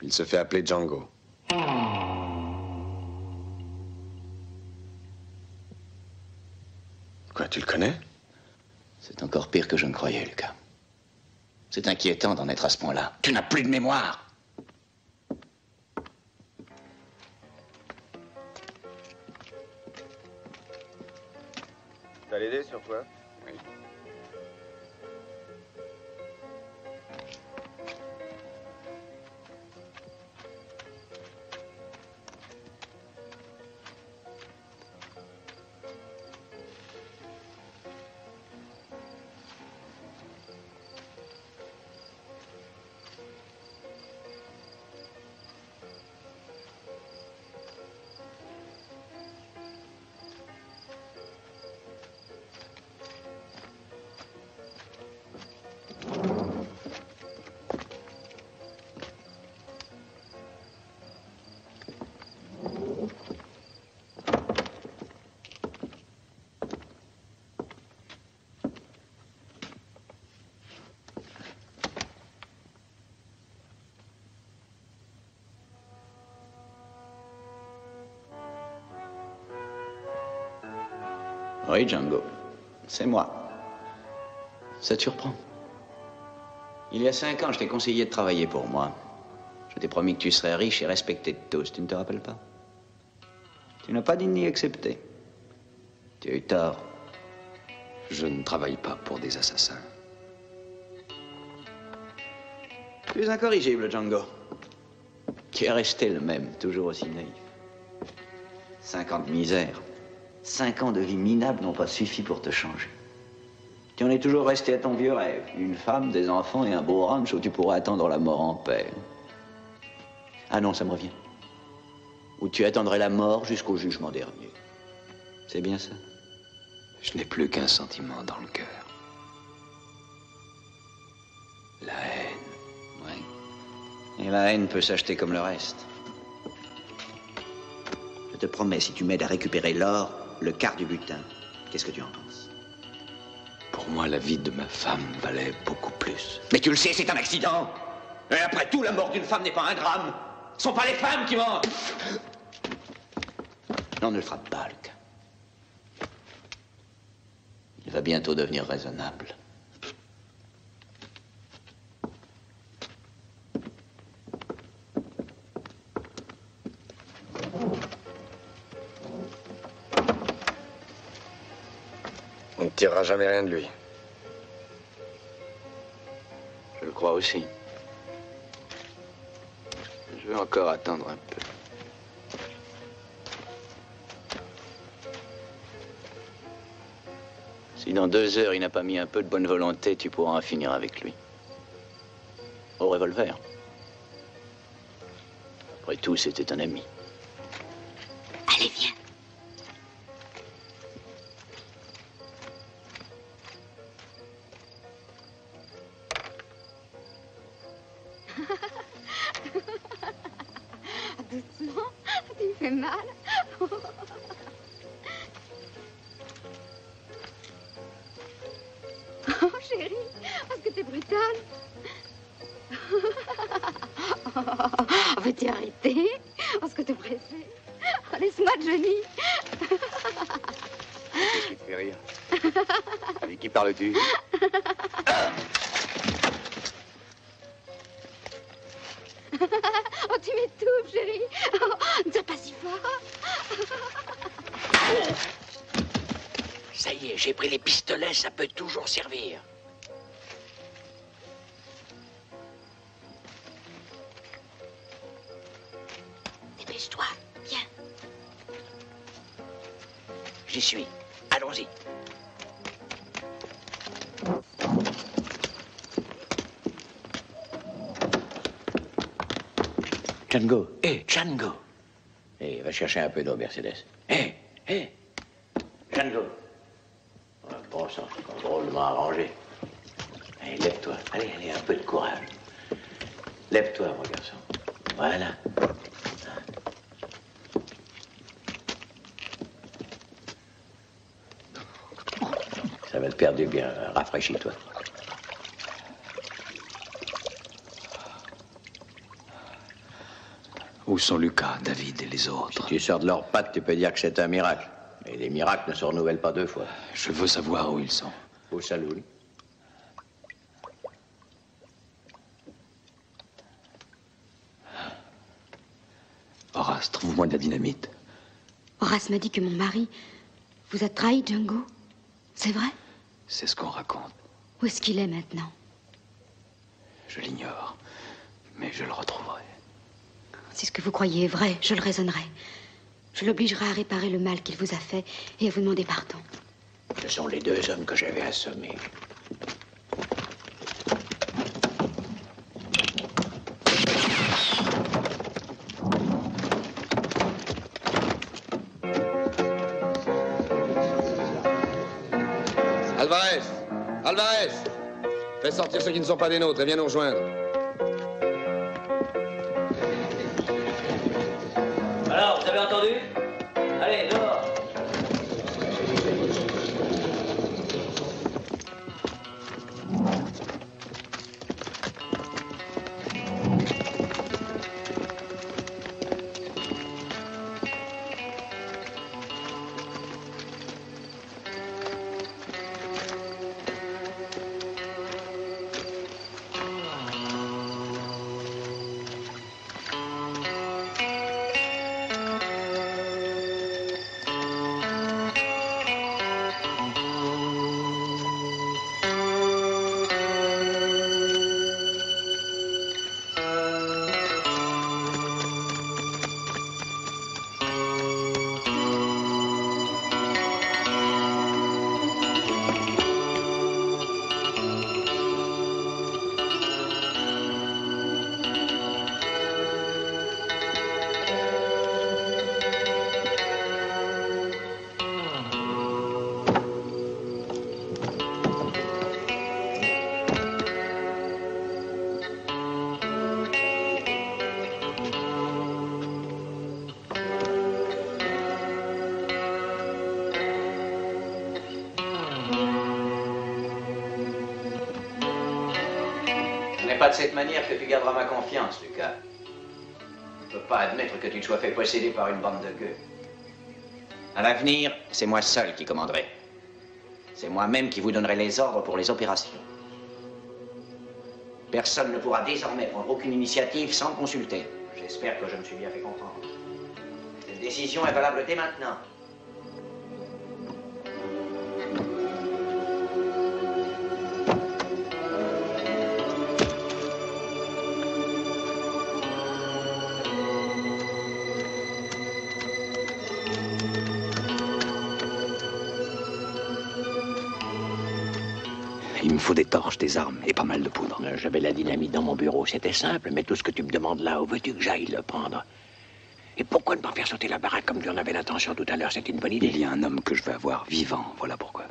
Il se fait appeler Django. Quoi, tu le connais? C'est encore pire que je ne croyais, Lucas. C'est inquiétant d'en être à ce point-là. Tu n'as plus de mémoire. T'as l'aider sur quoi? Oui. Oui, Django. C'est moi. Ça te surprend? Il y a 5 ans, je t'ai conseillé de travailler pour moi. Je t'ai promis que tu serais riche et respecté de tous. Tu ne te rappelles pas? Tu n'as pas dit ni accepté. Tu as eu tort. Je ne travaille pas pour des assassins. Tu es incorrigible, Django. Tu es resté le même, toujours aussi naïf. 5 ans de misère. 5 ans de vie minable n'ont pas suffi pour te changer. Tu en es toujours resté à ton vieux rêve. Une femme, des enfants et un beau ranch où tu pourras attendre la mort en paix. Ah non, ça me revient. Où tu attendrais la mort jusqu'au jugement dernier. C'est bien ça? Je n'ai plus qu'un sentiment dans le cœur. La haine. Oui. Et la haine peut s'acheter comme le reste. Je te promets, si tu m'aides à récupérer l'or, le quart du butin, qu'est-ce que tu en penses? Pour moi, la vie de ma femme valait beaucoup plus. Mais tu le sais, c'est un accident. Et après tout, la mort d'une femme n'est pas un drame. Ce sont pas les femmes qui mentent. Non, ne le frappe pas, Lucas. Il va bientôt devenir raisonnable. On ne tirera jamais rien de lui. Je le crois aussi. Je vais encore attendre un peu. Si dans 2 heures, il n'a pas mis un peu de bonne volonté, tu pourras en finir avec lui. Au revolver. Après tout, c'était un ami. Allez, viens. Doucement, tu me fais mal. Oh, chérie, parce que t'es brutale. Veux-tu arrêter? Parce que t'es pressée. Laisse-moi te Johnny. Qu'est-ce qui te fait rire? Avec qui parles-tu? Oh, tu m'étouffes, chérie. Oh, ne sois pas si fort. Ça y est, j'ai pris les pistolets, ça peut toujours servir. Dépêche-toi, viens. J'y suis. Allons-y. Django. Django. Va chercher un peu d'eau, Mercedes. Django. Bon sang, c'est drôlement arrangé. Allez, lève-toi. Allez, un peu de courage. Lève-toi, mon garçon. Voilà. Ça va te faire du bien. Rafraîchis-toi. Où sont Lucas, David et les autres? Si tu sors de leurs pattes, tu peux dire que c'est un miracle. Mais les miracles ne se renouvellent pas 2 fois. Je veux savoir où ils sont. Au saloon. Horace, trouve-moi de la dynamite. Horace m'a dit que mon mari vous a trahi, Django. C'est vrai? C'est ce qu'on raconte. Où est-ce qu'il est maintenant? Je l'ignore, mais je le retrouverai. Si ce que vous croyez est vrai, je le raisonnerai. Je l'obligerai à réparer le mal qu'il vous a fait et à vous demander pardon. Ce sont les 2 hommes que j'avais assommés. Alvarez, fais sortir ceux qui ne sont pas des nôtres et viens nous rejoindre. Alors, vous avez entendu? Allez, dehors. Pas de cette manière que tu garderas ma confiance, Lucas. Je ne peux pas admettre que tu te sois fait posséder par une bande de gueux. À l'avenir, c'est moi seul qui commanderai. C'est moi-même qui vous donnerai les ordres pour les opérations. Personne ne pourra désormais prendre aucune initiative sans me consulter. J'espère que je me suis bien fait comprendre. Cette décision est valable dès maintenant. faut des torches, des armes et pas mal de poudre. J'avais la dynamite dans mon bureau, c'était simple, mais tout ce que tu me demandes là, où veux-tu que j'aille le prendre? Et pourquoi ne pas faire sauter la baraque comme tu en avais l'intention tout à l'heure? C'est une bonne idée. Il y a un homme que je veux avoir vivant, voilà pourquoi.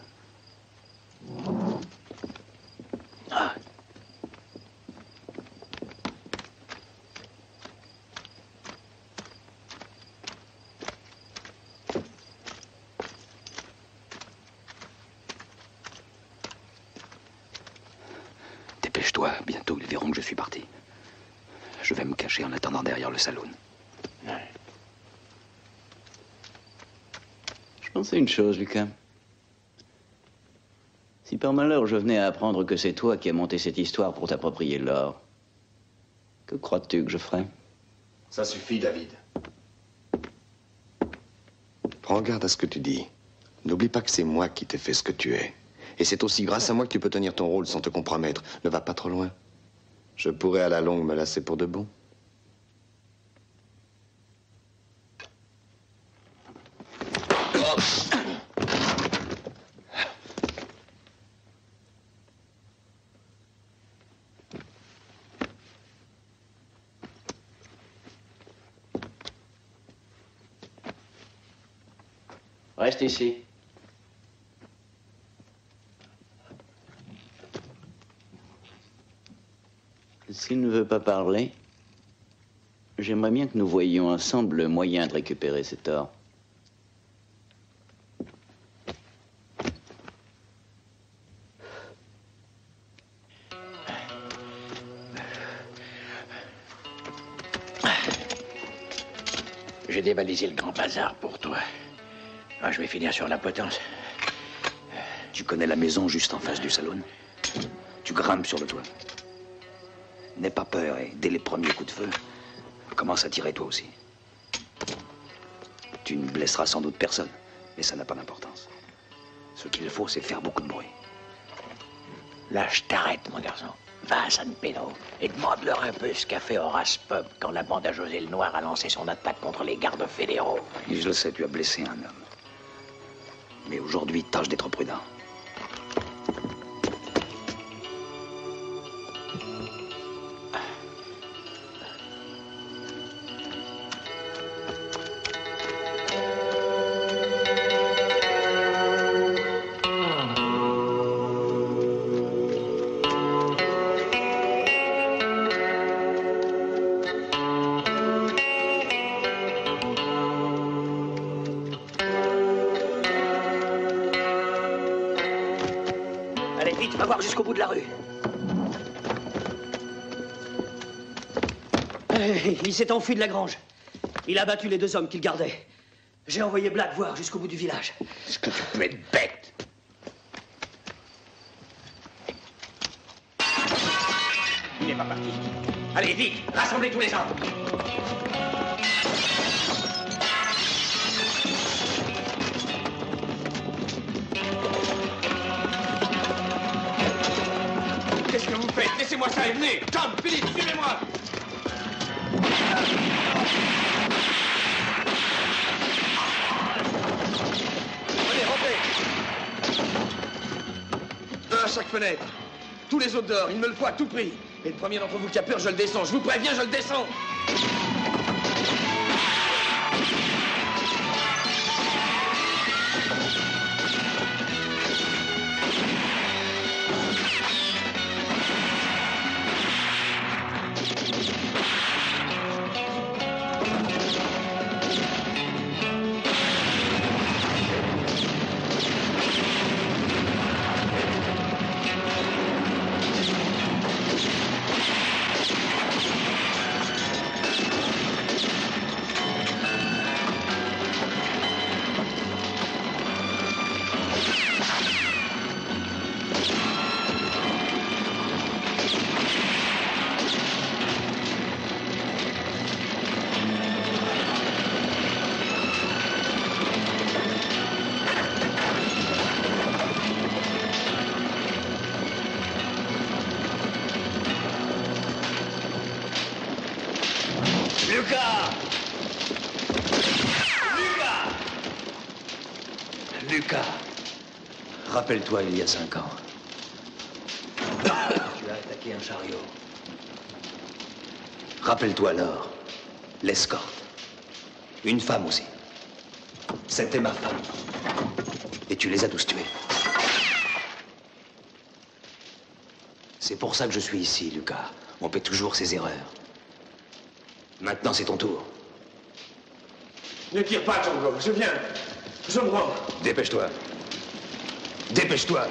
Ah. Dépêche-toi, bientôt ils verront que je suis parti. Je vais me cacher en attendant derrière le saloon. Ouais. Je pensais une chose, Lucas. Si par malheur je venais à apprendre que c'est toi qui as monté cette histoire pour t'approprier l'or, que crois-tu que je ferais? Ça suffit, David. Prends garde à ce que tu dis. N'oublie pas que c'est moi qui t'ai fait ce que tu es. Et c'est aussi grâce à moi que tu peux tenir ton rôle sans te compromettre. Ne va pas trop loin. Je pourrais à la longue me lasser pour de bon. Reste ici. S'il ne veut pas parler, j'aimerais bien que nous voyions ensemble le moyen de récupérer cet or. J'ai dévalisé le grand bazar pour toi. Ah, je vais finir sur la potence. Tu connais la maison juste en face du salon? Tu grimpes sur le toit. N'aie pas peur et dès les premiers coups de feu, commence à tirer toi aussi. Tu ne blesseras sans doute personne, mais ça n'a pas d'importance. Ce qu'il faut, c'est faire beaucoup de bruit. Là, je t'arrête, mon garçon. Va à San Pedro et demande-leur un peu ce qu'a fait Horace Pub quand la bande à José le Noir a lancé son attaque contre les gardes fédéraux. Et je le sais, tu as blessé un homme. Mais aujourd'hui, tâche d'être prudent. Allez, vite, va voir jusqu'au bout de la rue. Il s'est enfui de la grange. Il a battu les deux hommes qu'il gardait. J'ai envoyé Black voir jusqu'au bout du village. Est-ce que tu peux être bête? Il n'est pas parti. Allez, vite, rassemblez tous les gens. Qu'est-ce que vous faites? Laissez-moi ça et venez. Tom, Philippe, suivez-moi. Allez, rentrez. Un à chaque fenêtre. Tous les autres dehors, il me le faut à tout prix. Et le premier d'entre vous qui a peur, je le descends. Je vous préviens, je le descends. Lucas! Lucas, rappelle-toi il y a 5 ans. attaquer un chariot. Rappelle-toi alors, l'escorte. Une femme aussi. C'était ma femme. Et tu les as tous tués. C'est pour ça que je suis ici, Lucas. On paie toujours ses erreurs. Maintenant, c'est ton tour. Ne tire pas, Django. Je viens. Je me rends. Dépêche-toi. Dépêche-toi.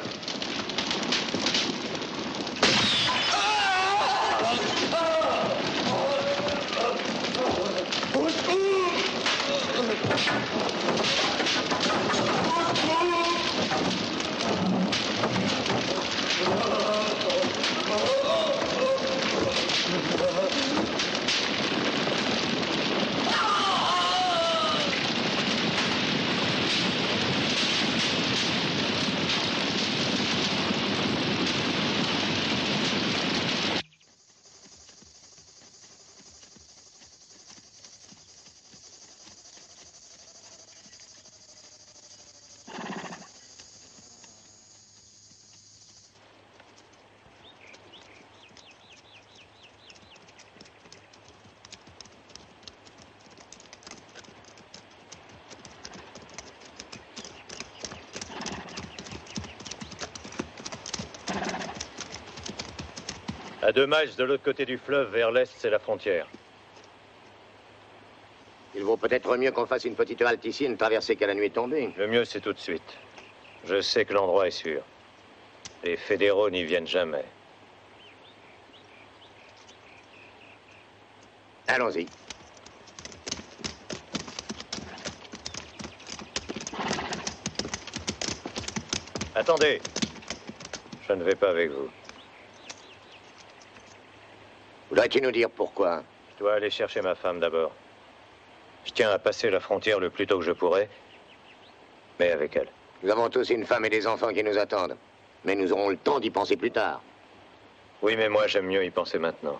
À 2 miles de l'autre côté du fleuve, vers l'est, c'est la frontière. Il vaut peut-être mieux qu'on fasse une petite halte ici et ne traverser qu'à la nuit tombée. Le mieux, c'est tout de suite. Je sais que l'endroit est sûr. Les fédéraux n'y viennent jamais. Allons-y. Attendez. Je ne vais pas avec vous. Voudrais-tu nous dire pourquoi? Je dois aller chercher ma femme d'abord. Je tiens à passer la frontière le plus tôt que je pourrai, mais avec elle. Nous avons tous une femme et des enfants qui nous attendent. Mais nous aurons le temps d'y penser plus tard. Oui, mais moi, j'aime mieux y penser maintenant.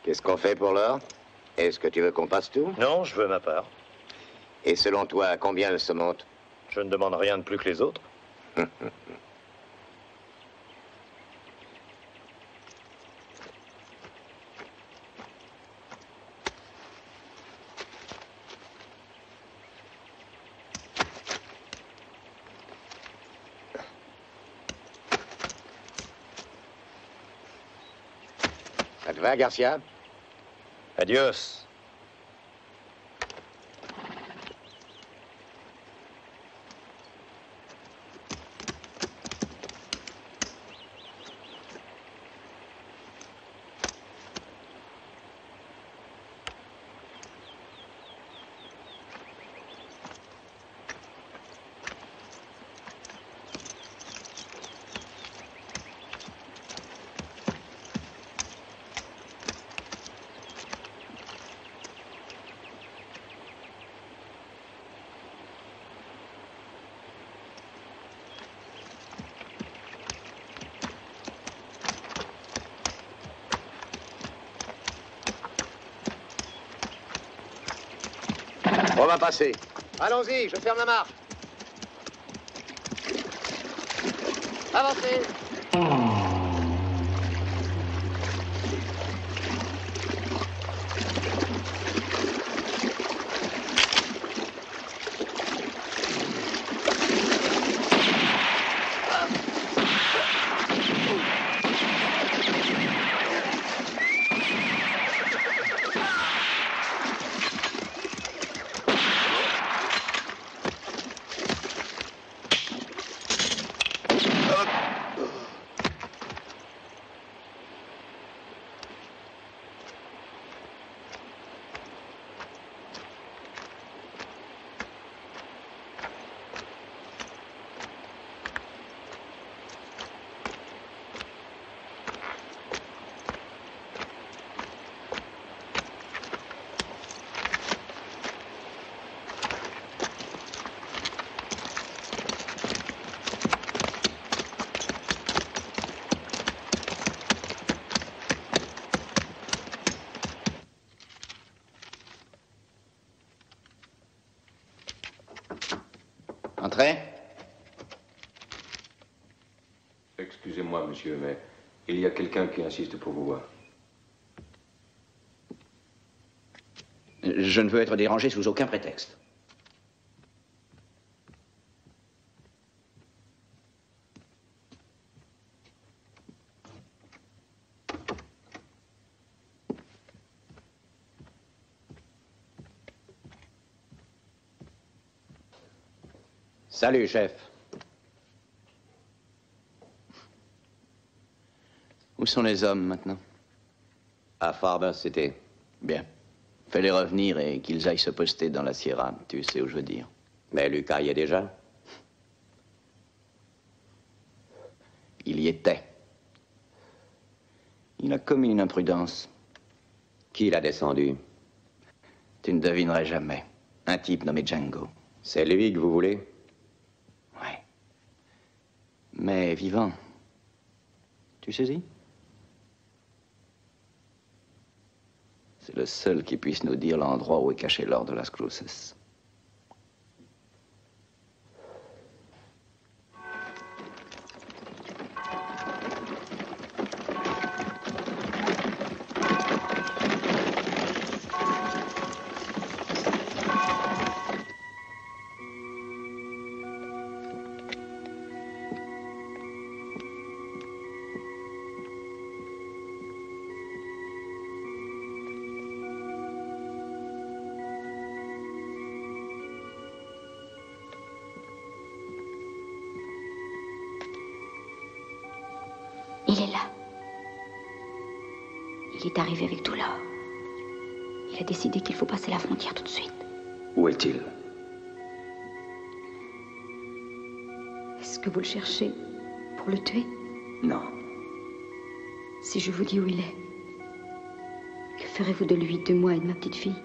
Qu'est-ce qu'on fait pour l'or? Est-ce que tu veux qu'on passe tout? Non, je veux ma part. Et selon toi, à combien elle se monte? Je ne demande rien de plus que les autres. Ça te va, Garcia? Adios. On va passer. Allons-y, je ferme la marche. Avancez. Entrez. Excusez-moi, monsieur, mais il y a quelqu'un qui insiste pour vous voir. Je ne veux être dérangé sous aucun prétexte. Salut, chef. Où sont les hommes maintenant? À Farber City. Bien. Fais-les revenir et qu'ils aillent se poster dans la Sierra. Tu sais où je veux dire. Mais Lucas y est déjà. Il y était. Il a commis une imprudence. Qui l'a descendu? Tu ne devinerais jamais. Un type nommé Django. C'est lui que vous voulez? Ouais. Mais vivant. Tu saisis? C'est le seul qui puisse nous dire l'endroit où est caché l'or de Las Cruces. Il est là. Il est arrivé avec tout l'or. Il a décidé qu'il faut passer la frontière tout de suite. Où est-il? Est-ce que vous le cherchez pour le tuer? Non. Si je vous dis où il est, que ferez-vous de lui, de moi et de ma petite fille?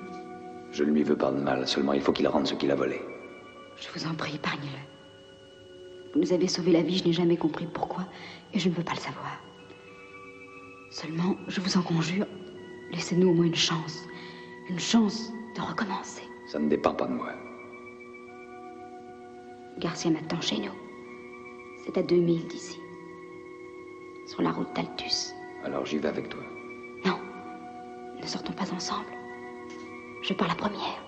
Je ne lui veux pas de mal, seulement il faut qu'il rende ce qu'il a volé. Je vous en prie, épargnez-le. Vous nous avez sauvé la vie, je n'ai jamais compris pourquoi, et je ne veux pas le savoir. Seulement, je vous en conjure, laissez-nous au moins une chance de recommencer. Ça ne dépend pas de moi. Garcia m'attend chez nous. C'est à 2 milles d'ici, sur la route d'Altus. Alors j'y vais avec toi. Non, ne sortons pas ensemble. Je pars la première.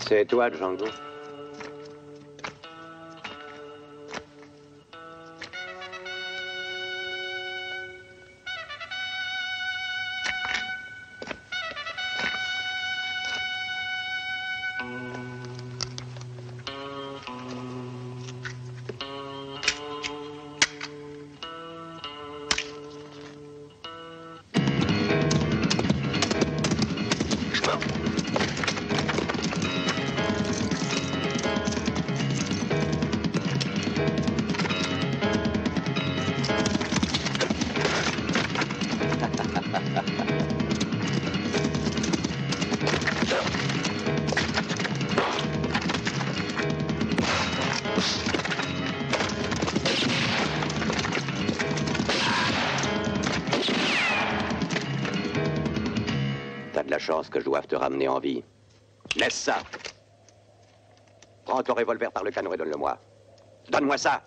C'est toi, Django. Chance que je doive te ramener en vie. Laisse ça. Prends ton revolver par le canon et donne-le-moi. Donne-moi ça.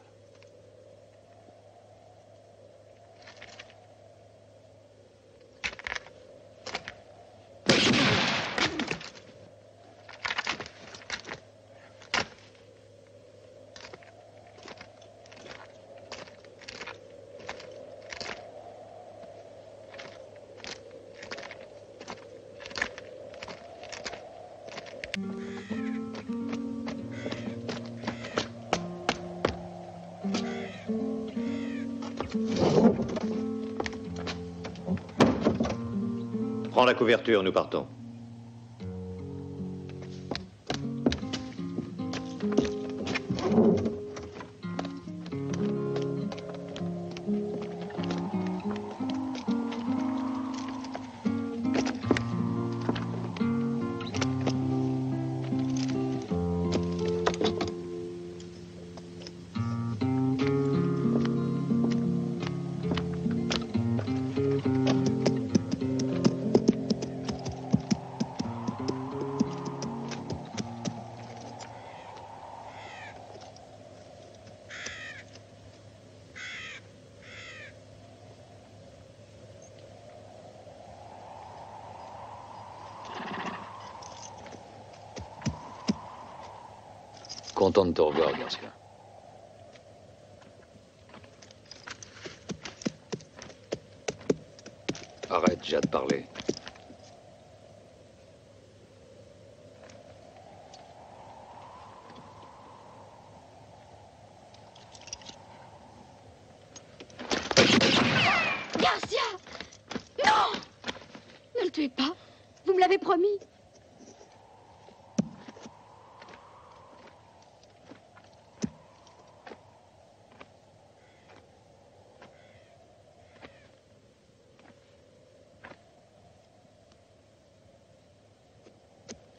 Prends la couverture, nous partons. Content de te revoir, Garcia. Arrête, j'ai hâte de parler. Garcia! Non! Ne le tuez pas. Vous me l'avez promis.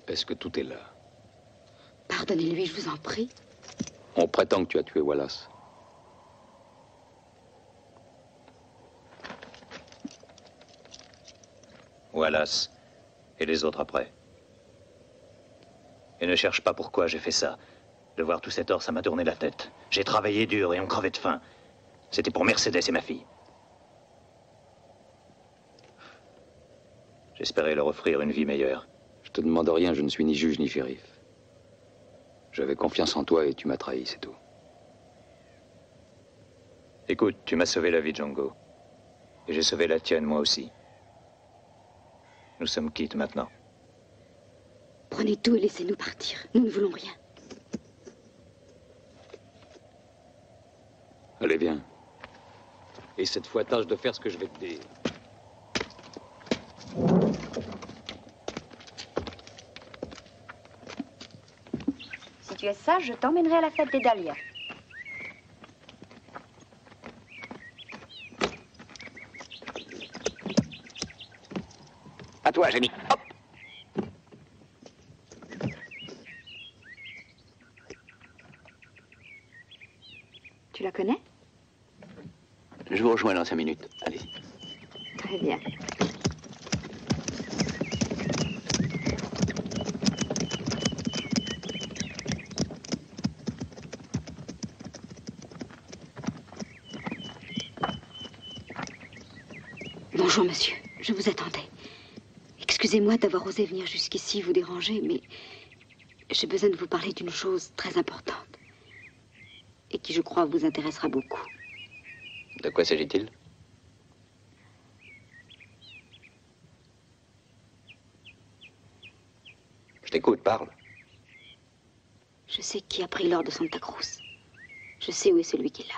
Est-ce que tout est là? Pardonnez-lui, je vous en prie. On prétend que tu as tué Wallace. Wallace. Et les autres après. Et ne cherche pas pourquoi j'ai fait ça. De voir tout cet or, ça m'a tourné la tête. J'ai travaillé dur et on crevait de faim. C'était pour Mercedes et ma fille. J'espérais leur offrir une vie meilleure. Je te demande rien, je ne suis ni juge ni shérif. J'avais confiance en toi et tu m'as trahi, c'est tout. Écoute, tu m'as sauvé la vie, Django. Et j'ai sauvé la tienne, moi aussi. Nous sommes quittes maintenant. Prenez tout et laissez-nous partir. Nous ne voulons rien. Allez, viens. Et cette fois, tâche de faire ce que je vais te dire. Si tu es sage, je t'emmènerai à la fête des Dahlias. À toi, Jamie. Hop! Tu la connais? Je vous rejoins dans 5 minutes. Allez. Très bien. Bonjour, monsieur. Je vous attendais. Excusez-moi d'avoir osé venir jusqu'ici vous déranger, mais j'ai besoin de vous parler d'une chose très importante et qui, je crois, vous intéressera beaucoup. De quoi s'agit-il? Je t'écoute, parle. Je sais qui a pris l'or de Santa Cruz. Je sais où est celui qui l'a.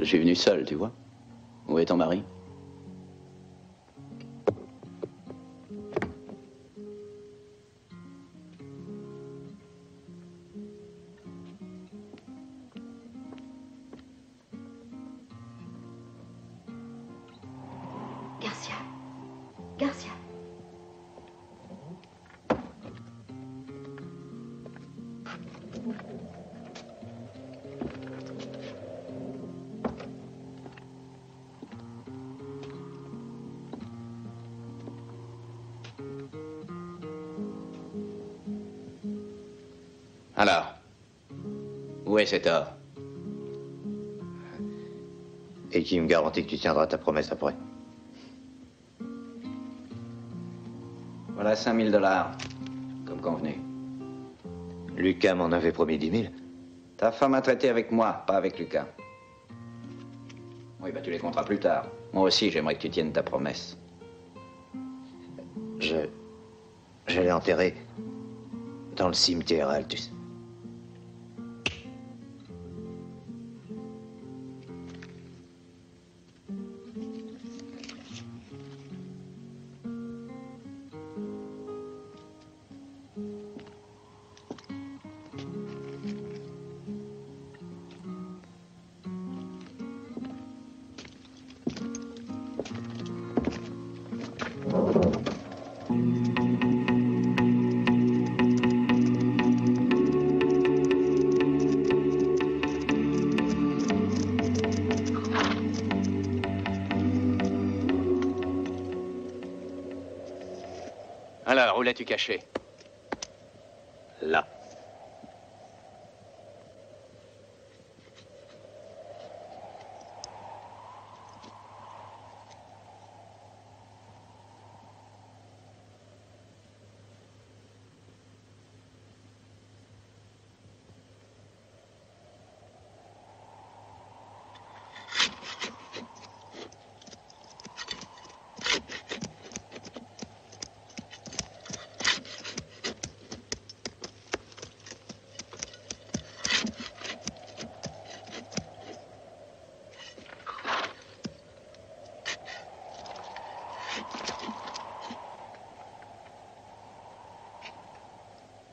Je suis venu seul, tu vois. Où est ton mari? Garcia. Garcia. Alors, où est cet or? Et qui me garantit que tu tiendras ta promesse après? Voilà 5 000 $, comme convenu. Lucas m'en avait promis 10 000. Ta femme a traité avec moi, pas avec Lucas. Oui, bah tu les compteras plus tard. Moi aussi, j'aimerais que tu tiennes ta promesse. Je l'ai enterré dans le cimetière à Altus. Alors, où l'as-tu caché? Là.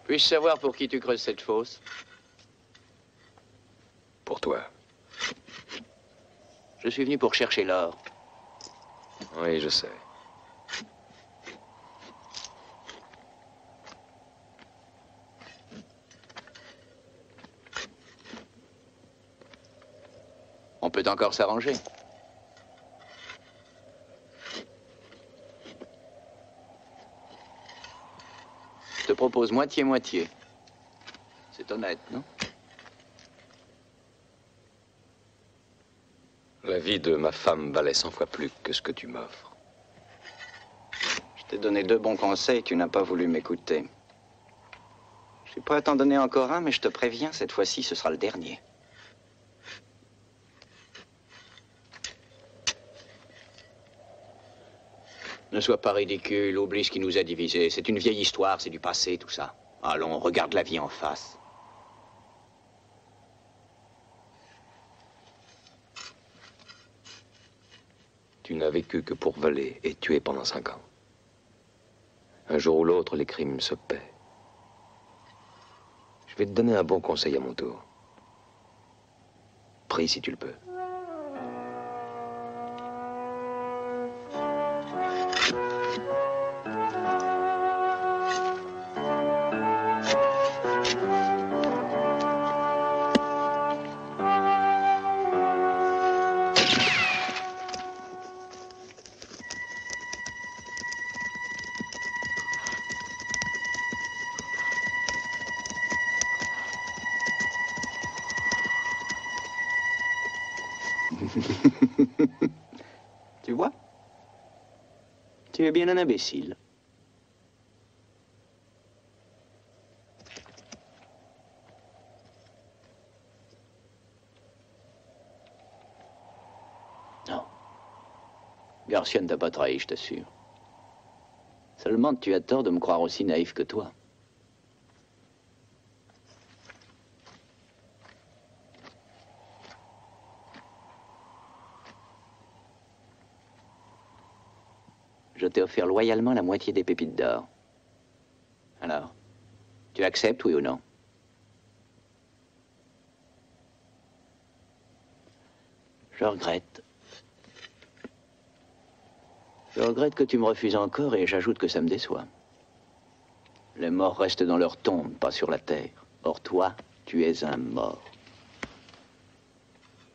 Puis-je savoir pour qui tu creuses cette fosse? Pour toi. Je suis venu pour chercher l'or. Oui, je sais. On peut encore s'arranger. Je te propose moitié-moitié. C'est honnête, non? La vie de ma femme valait 100 fois plus que ce que tu m'offres. Je t'ai donné 2 bons conseils, tu n'as pas voulu m'écouter. Je suis prêt à t'en donner encore un, mais je te préviens, cette fois-ci, ce sera le dernier. Ne sois pas ridicule, oublie ce qui nous a divisés. C'est une vieille histoire, c'est du passé, tout ça. Allons, regarde la vie en face. Tu n'as vécu que pour voler et tuer pendant 5 ans. Un jour ou l'autre, les crimes se paient. Je vais te donner un bon conseil à mon tour. Prie si tu le peux. Tu vois? Tu es bien un imbécile. Non. Garcia ne t'a pas trahi, je t'assure. Seulement, tu as tort de me croire aussi naïf que toi. Je t'ai offert loyalement la moitié des pépites d'or. Alors, tu acceptes, oui ou non? Je regrette. Je regrette que tu me refuses encore et j'ajoute que ça me déçoit. Les morts restent dans leur tombe, pas sur la terre. Or toi, tu es un mort.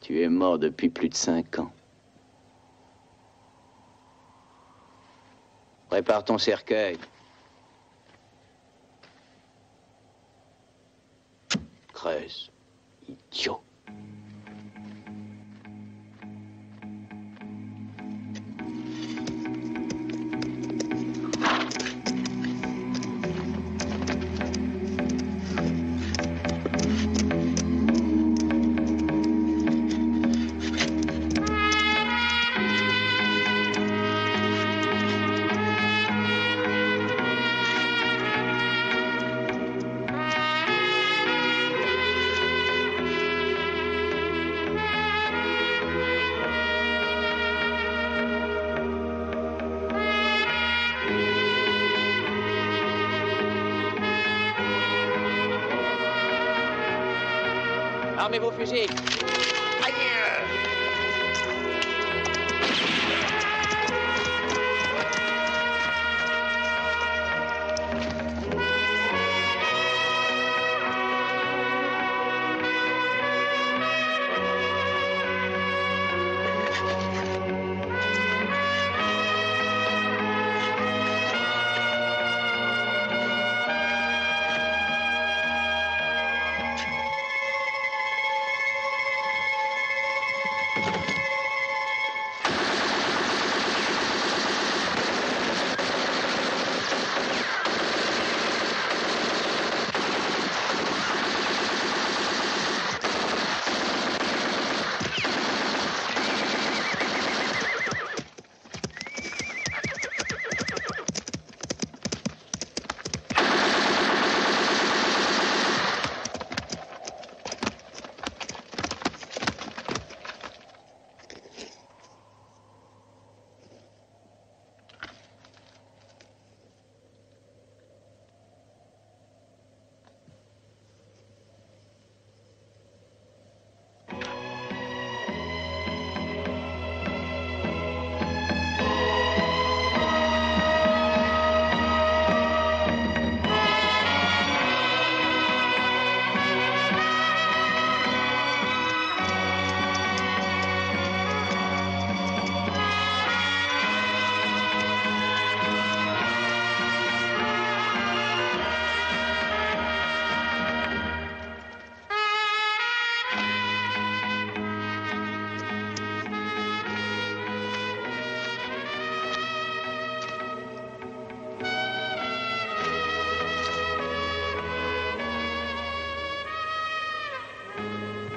Tu es mort depuis plus de 5 ans. Prépare ton cercueil. Creuse, idiot. Armez vos fusils.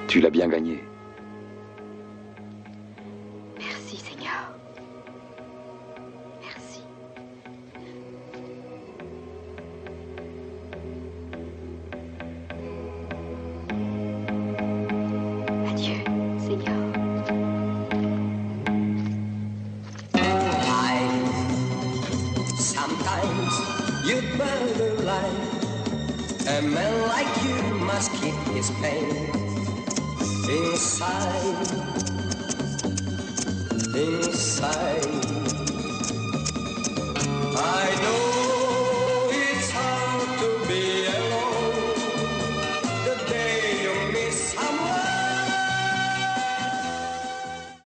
Tu l'as bien gagné. Merci, Seigneur. Merci. Adieu, Seigneur. Sometimes you'd better lie. A man like you must keep his pain inside, inside. I know